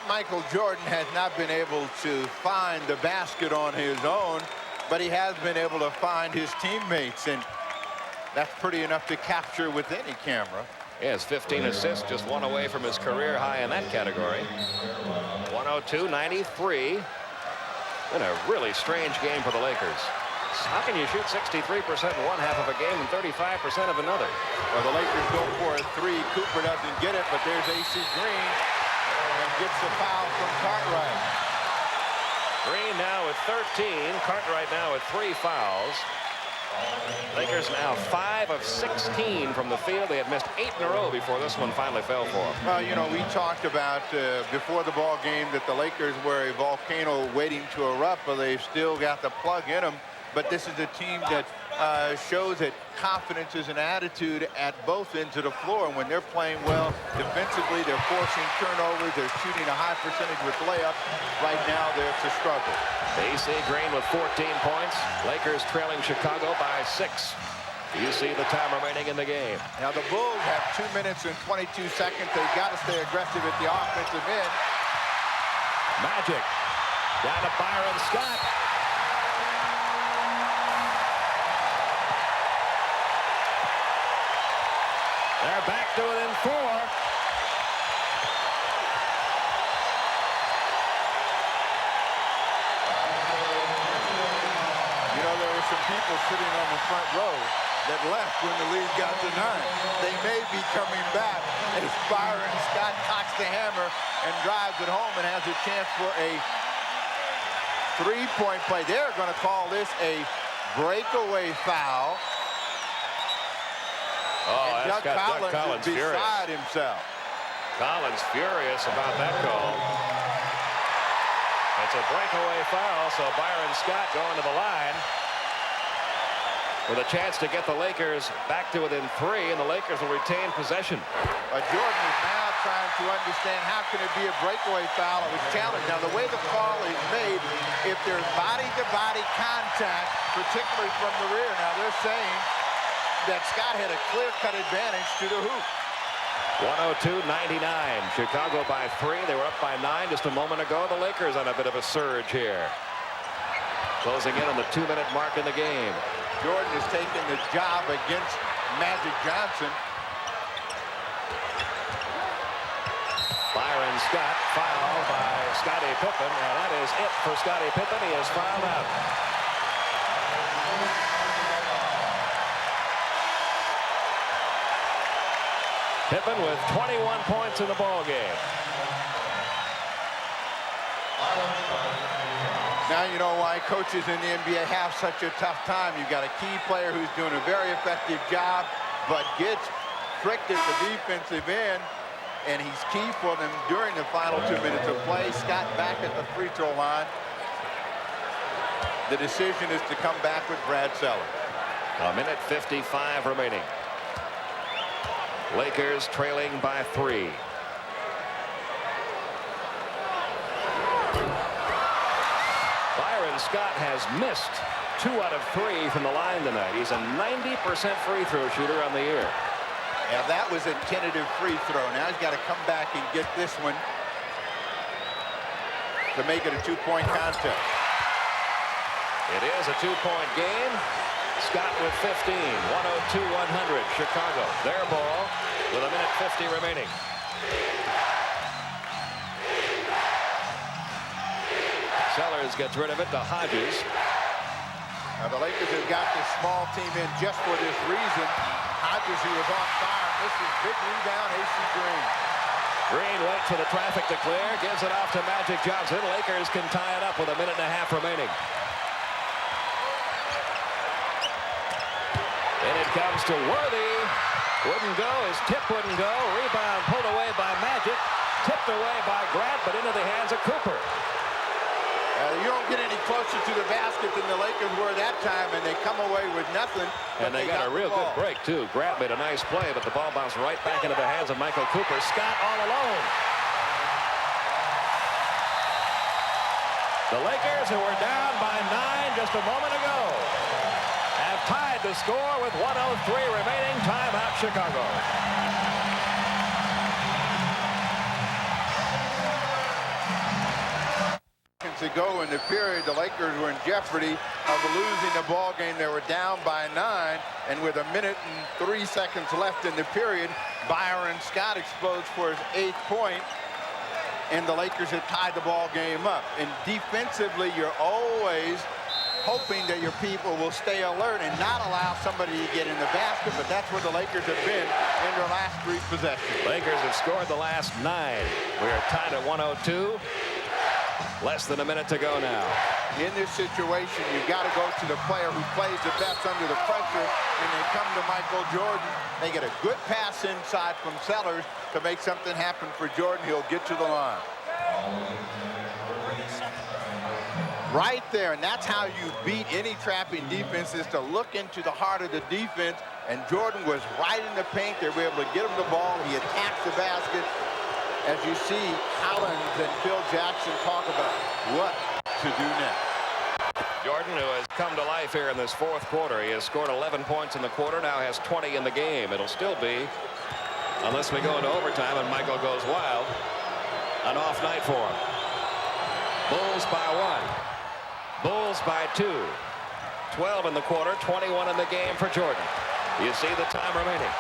Michael Jordan has not been able to find the basket on his own, but he has been able to find his teammates, and that's pretty enough to capture with any camera. He has 15 assists, just one away from his career high in that category. 102-93. Been a really strange game for the Lakers. How can you shoot 63% in one half of a game and 35% of another? Well, the Lakers go for a three. Cooper doesn't get it, but there's AC Green and gets the foul from Cartwright. Green now with 13. Cartwright now with 3 fouls. Lakers now 5 of 16 from the field. They had missed 8 in a row before this one finally fell for them. Well, you know, we talked about before the ball game that the Lakers were a volcano waiting to erupt, but they've still got the plug in them. But this is a team that shows that confidence is an attitude at both ends of the floor. And when they're playing well defensively, they're forcing turnovers. They're shooting a high percentage with layups. Right now, it's a struggle. AC Green with 14 points. Lakers trailing Chicago by 6. You see the time remaining in the game. Now, the Bulls have 2 minutes and 22 seconds. They've got to stay aggressive at the offensive end. Magic. Down to Byron Scott. They're back to within 4. You know, there were some people sitting on the front row that left when the lead got to 9. They may be coming back as Byron Scott cocks the hammer and drives it home and has a chance for a 3-point play. They're going to call this a breakaway foul. Oh, and that's got Doug Collins is beside furious. himself. Collins furious about that call. It's a breakaway foul, so Byron Scott going to the line with a chance to get the Lakers back to within 3, and the Lakers will retain possession. Jordan is now trying to understand how can it be a breakaway foul. It was challenged. Now, the way the call is made, if there's body-to-body contact, particularly from the rear, now they're saying that Scott had a clear-cut advantage to the hoop. 102-99. Chicago by 3. They were up by 9 just a moment ago. The Lakers on a bit of a surge here. Closing in on the 2-minute mark in the game. Jordan is taking the job against Magic Johnson. Byron Scott fouled by Scottie Pippen, and that is it for Scottie Pippen. He is fouled out. Pippen with 21 points in the ball game. Now you know why coaches in the NBA have such a tough time. You've got a key player who's doing a very effective job, but gets tricked at the defensive end, and he's key for them during the final 2 minutes of play. Scott back at the free throw line. The decision is to come back with Brad Sellers. A minute 55 remaining. Lakers trailing by 3. Byron Scott has missed 2 out of 3 from the line tonight. He's a 90% free throw shooter on the year. Now that was a tentative free throw. Now he's got to come back and get this one to make it a 2-point contest. It is a 2-point game. Scott with 15, 102-100, Chicago. Their ball with a minute 50 remaining. Sellers gets rid of it to Hodges. Now the Lakers have got this small team in just for this reason. Hodges, who was on fire, misses big rebound, AC Green. Green waits for the traffic to clear, gives it off to Magic Johnson. Lakers can tie it up with 1.5 minutes remaining. And it comes to Worthy. Wouldn't go. His tip wouldn't go. Rebound pulled away by Magic. Tipped away by Grant, but into the hands of Cooper. You don't get any closer to the basket than the Lakers were that time, and they come away with nothing. And they got a real good break, too. Grant made a nice play, but the ball bounced right back into the hands of Michael Cooper. Scott all alone. The Lakers, who were down by 9 just a moment ago, have tied the score with 1:03 remaining. Timeout, Chicago. To go in the period, the Lakers were in jeopardy of losing the ball game. They were down by 9, and with 1 minute and 3 seconds left in the period, Byron Scott explodes for his 8th point, and the Lakers had tied the ball game up. And defensively, you're always hoping that your people will stay alert and not allow somebody to get in the basket, but that's where the Lakers have been in their last 3 possessions. Lakers have scored the last 9. We are tied at 102. Less than 1 minute to go now. In this situation, you've got to go to the player who plays the best under the pressure, and they come to Michael Jordan. They get a good pass inside from Sellers to make something happen for Jordan. He'll get to the line. Right there, and that's how you beat any trapping defense, is to look into the heart of the defense, and Jordan was right in the paint. They were able to get him the ball. He attacks the basket. As you see, Collins and Phil Jackson talk about what to do next. Jordan, who has come to life here in this 4th quarter. He has scored 11 points in the quarter, now has 20 in the game. It'll still be, unless we go into overtime and Michael goes wild, an off night for him. Bulls by 1. Bulls by 2. 12 in the quarter, 21 in the game for Jordan. You see the time remaining.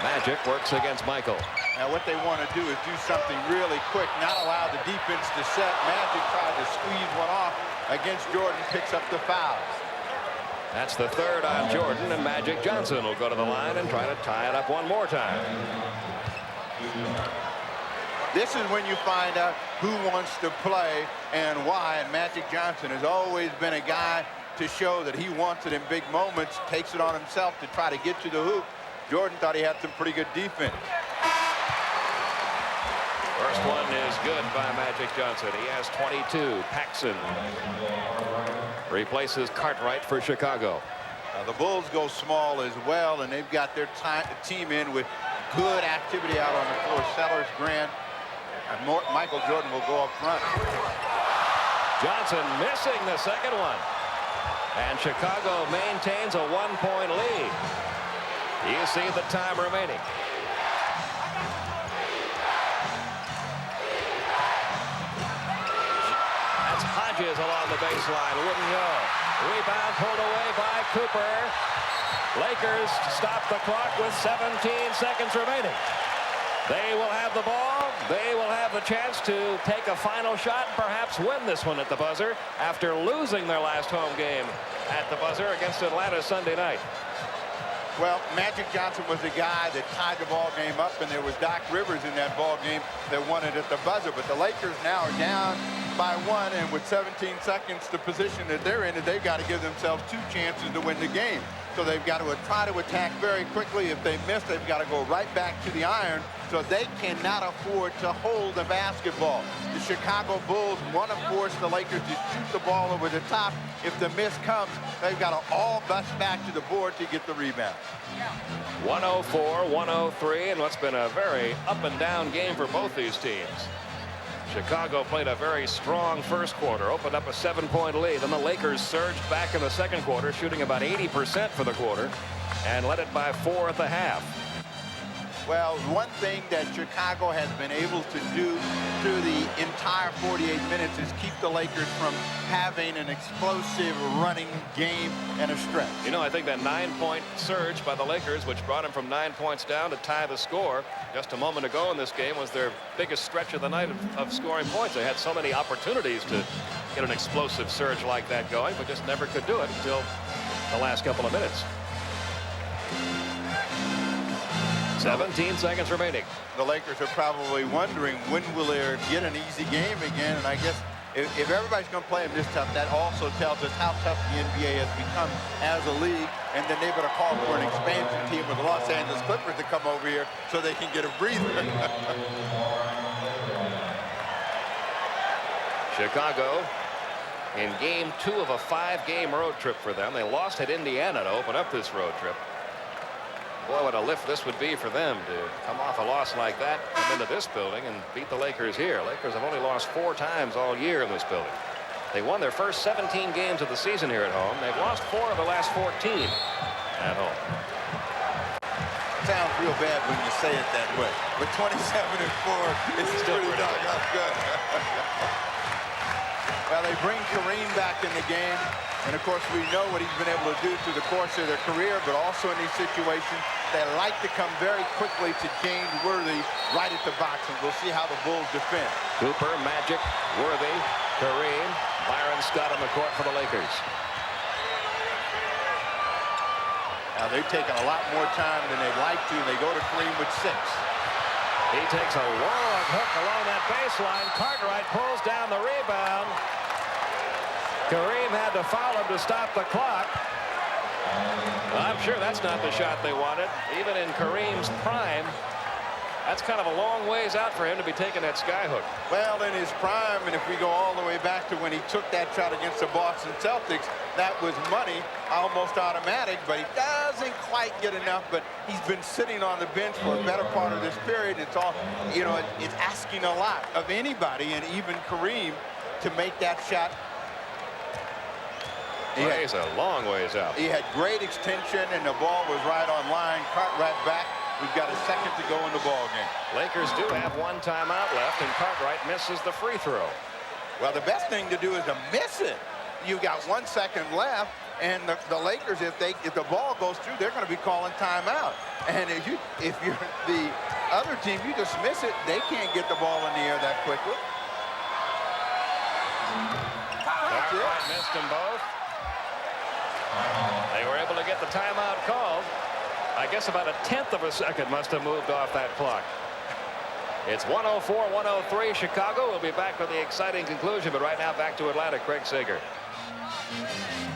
Magic works against Michael. Now what they want to do is do something really quick, not allow the defense to set. Magic tried to squeeze one off against Jordan, picks up the fouls. That's the 3rd on Jordan, and Magic Johnson will go to the line and try to tie it up one more time. This is when you find out who wants to play and why, and Magic Johnson has always been a guy to show that he wants it in big moments, takes it on himself to try to get to the hoop. Jordan thought he had some pretty good defense. First one is good by Magic Johnson. He has 22. Paxson replaces Cartwright for Chicago. The Bulls go small as well, and they've got their team in with good activity out on the floor. Sellers, Grant, and Michael Jordan will go up front. Johnson missing the second one. And Chicago maintains a 1-point lead. You see the time remaining. That's Hodges along the baseline. Wouldn't go. Rebound pulled away by Cooper. Lakers stop the clock with 17 seconds remaining. They will have the ball. They will have the chance to take a final shot and perhaps win this one at the buzzer after losing their last home game at the buzzer against Atlanta Sunday night. Well, Magic Johnson was the guy that tied the ball game up, and there was Doc Rivers in that ball game that won it at the buzzer. But the Lakers now are down by 1, and with 17 seconds, the position that they're in, they've got to give themselves 2 chances to win the game. So they've got to try to attack very quickly. If they miss, they've got to go right back to the iron. So they cannot afford to hold the basketball. The Chicago Bulls want to force the Lakers to shoot the ball over the top. If the miss comes, they've got to all bust back to the board to get the rebound. 104, 103, and what's been a very up and down game for both these teams. Chicago played a very strong first quarter, opened up a 7-point lead, and the Lakers surged back in the second quarter, shooting about 80% for the quarter, and led it by 4 at the half. Well, one thing that Chicago has been able to do through the entire 48 minutes is keep the Lakers from having an explosive running game and a stretch. You know, I think that 9-point surge by the Lakers, which brought them from 9 points down to tie the score just a moment ago in this game, was their biggest stretch of the night of scoring points. They had so many opportunities to get an explosive surge like that going, but just never could do it until the last couple of minutes. 17 seconds remaining. The Lakers are probably wondering when will they get an easy game again, and I guess if everybody's going to play them this tough, that also tells us how tough the NBA has become as a league, and then they better call for an expansion team with the Los Angeles Clippers to come over here so they can get a breather. Chicago in game 2 of a 5-game road trip for them. They lost at Indiana to open up this road trip. Boy, what a lift this would be for them to come off a loss like that, come into this building and beat the Lakers here. Lakers have only lost 4 times all year in this building. They won their first 17 games of the season here at home. They've lost 4 of the last 14 at home. Sounds real bad when you say it that way, but 27-4 is still pretty doggone good. Well, they bring Kareem back in the game, and of course we know what he's been able to do through the course of their career, but also in these situations they like to come very quickly to James Worthy right at the box, and we'll see how the Bulls defend. Cooper, Magic, Worthy, Kareem, Byron, Scott on the court for the Lakers. Now they've taken a lot more time than they'd like to. They go to Kareem with 6. He takes a long hook along that baseline. Cartwright pulls down the rebound. Kareem had to foul him to stop the clock. I'm sure that's not the shot they wanted. Even in Kareem's prime, that's kind of a long ways out for him to be taking that sky hook. Well, in his prime, and if we go all the way back to when he took that shot against the Boston Celtics, that was money, almost automatic, but he doesn't quite get enough. But he's been sitting on the bench for a better part of this period. It's all, you know, it's asking a lot of anybody, and even Kareem, to make that shot. He's a long ways out. He had great extension, and the ball was right on line. Cartwright back. We've got a second to go in the ball game. Lakers do have 1 timeout left, and Cartwright misses the free throw. Well, the best thing to do is to miss it. You've got 1 second left, and the Lakers, if the ball goes through, they're going to be calling timeout. And if you're the other team, you just miss it. They can't get the ball in the air that quickly. Cartwright missed them both. They were able to get the timeout called. I guess about 1/10 of a second must have moved off that clock. It's 104-103 Chicago. We'll be back with the exciting conclusion, but right now back to Atlanta. Craig Sager.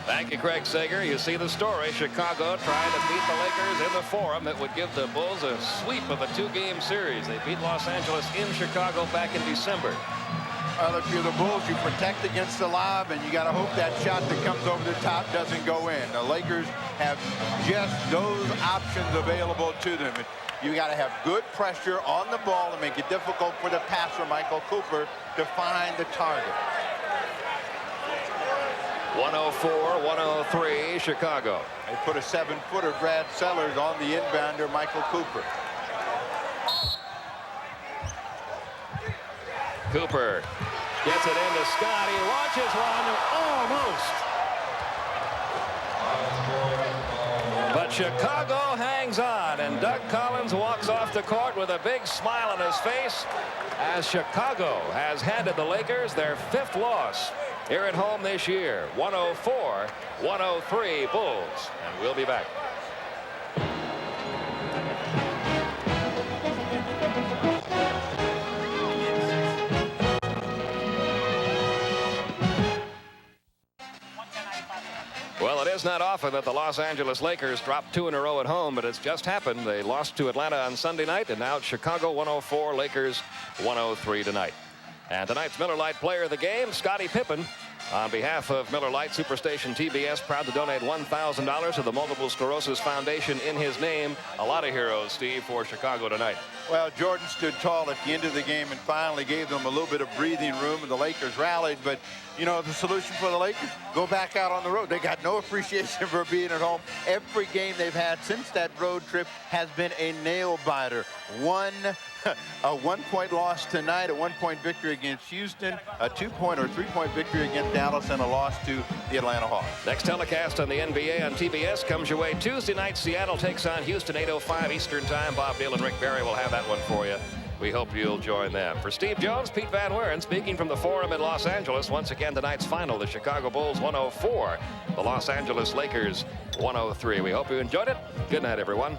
Thank you, Craig Sager. You see the story. Chicago trying to beat the Lakers in the Forum. That would give the Bulls a sweep of a 2-game series. They beat Los Angeles in Chicago back in December. Well, if you're the Bulls, you protect against the lob, and you got to hope that shot that comes over the top doesn't go in. The Lakers have just those options available to them. You got to have good pressure on the ball and make it difficult for the passer, Michael Cooper, to find the target. 104-103 Chicago. They put a 7-footer, Brad Sellers, on the inbounder, Michael Cooper. Cooper gets it into Scott. He launches one, almost. But Chicago hangs on, and Doug Collins walks off the court with a big smile on his face as Chicago has handed the Lakers their 5th loss here at home this year. 104-103 Bulls, and we'll be back. Well, it is not often that the Los Angeles Lakers drop 2 in a row at home, but it's just happened. They lost to Atlanta on Sunday night, and now it's Chicago 104, Lakers 103 tonight. And tonight's Miller Lite player of the game, Scottie Pippen. On behalf of Miller Lite Superstation TBS, proud to donate $1,000 to the Multiple Sclerosis Foundation in his name. A lot of heroes, Steve, for Chicago tonight. Well, Jordan stood tall at the end of the game and finally gave them a little bit of breathing room, and the Lakers rallied. But, you know, the solution for the Lakers, go back out on the road. They got no appreciation for being at home. Every game they've had since that road trip has been a nail-biter. A 1-point loss tonight, a 1-point victory against Houston, a 2-point or 3-point victory against Dallas, and a loss to the Atlanta Hawks. Next telecast on the NBA on TBS comes your way Tuesday night. Seattle takes on Houston, 8:05 Eastern Time. Bob Deal and Rick Barry will have that one for you. We hope you'll join them. For Steve Jones, Pete Van Wieren, speaking from the Forum in Los Angeles. Once again, tonight's final, the Chicago Bulls 104, the Los Angeles Lakers 103. We hope you enjoyed it. Good night, everyone.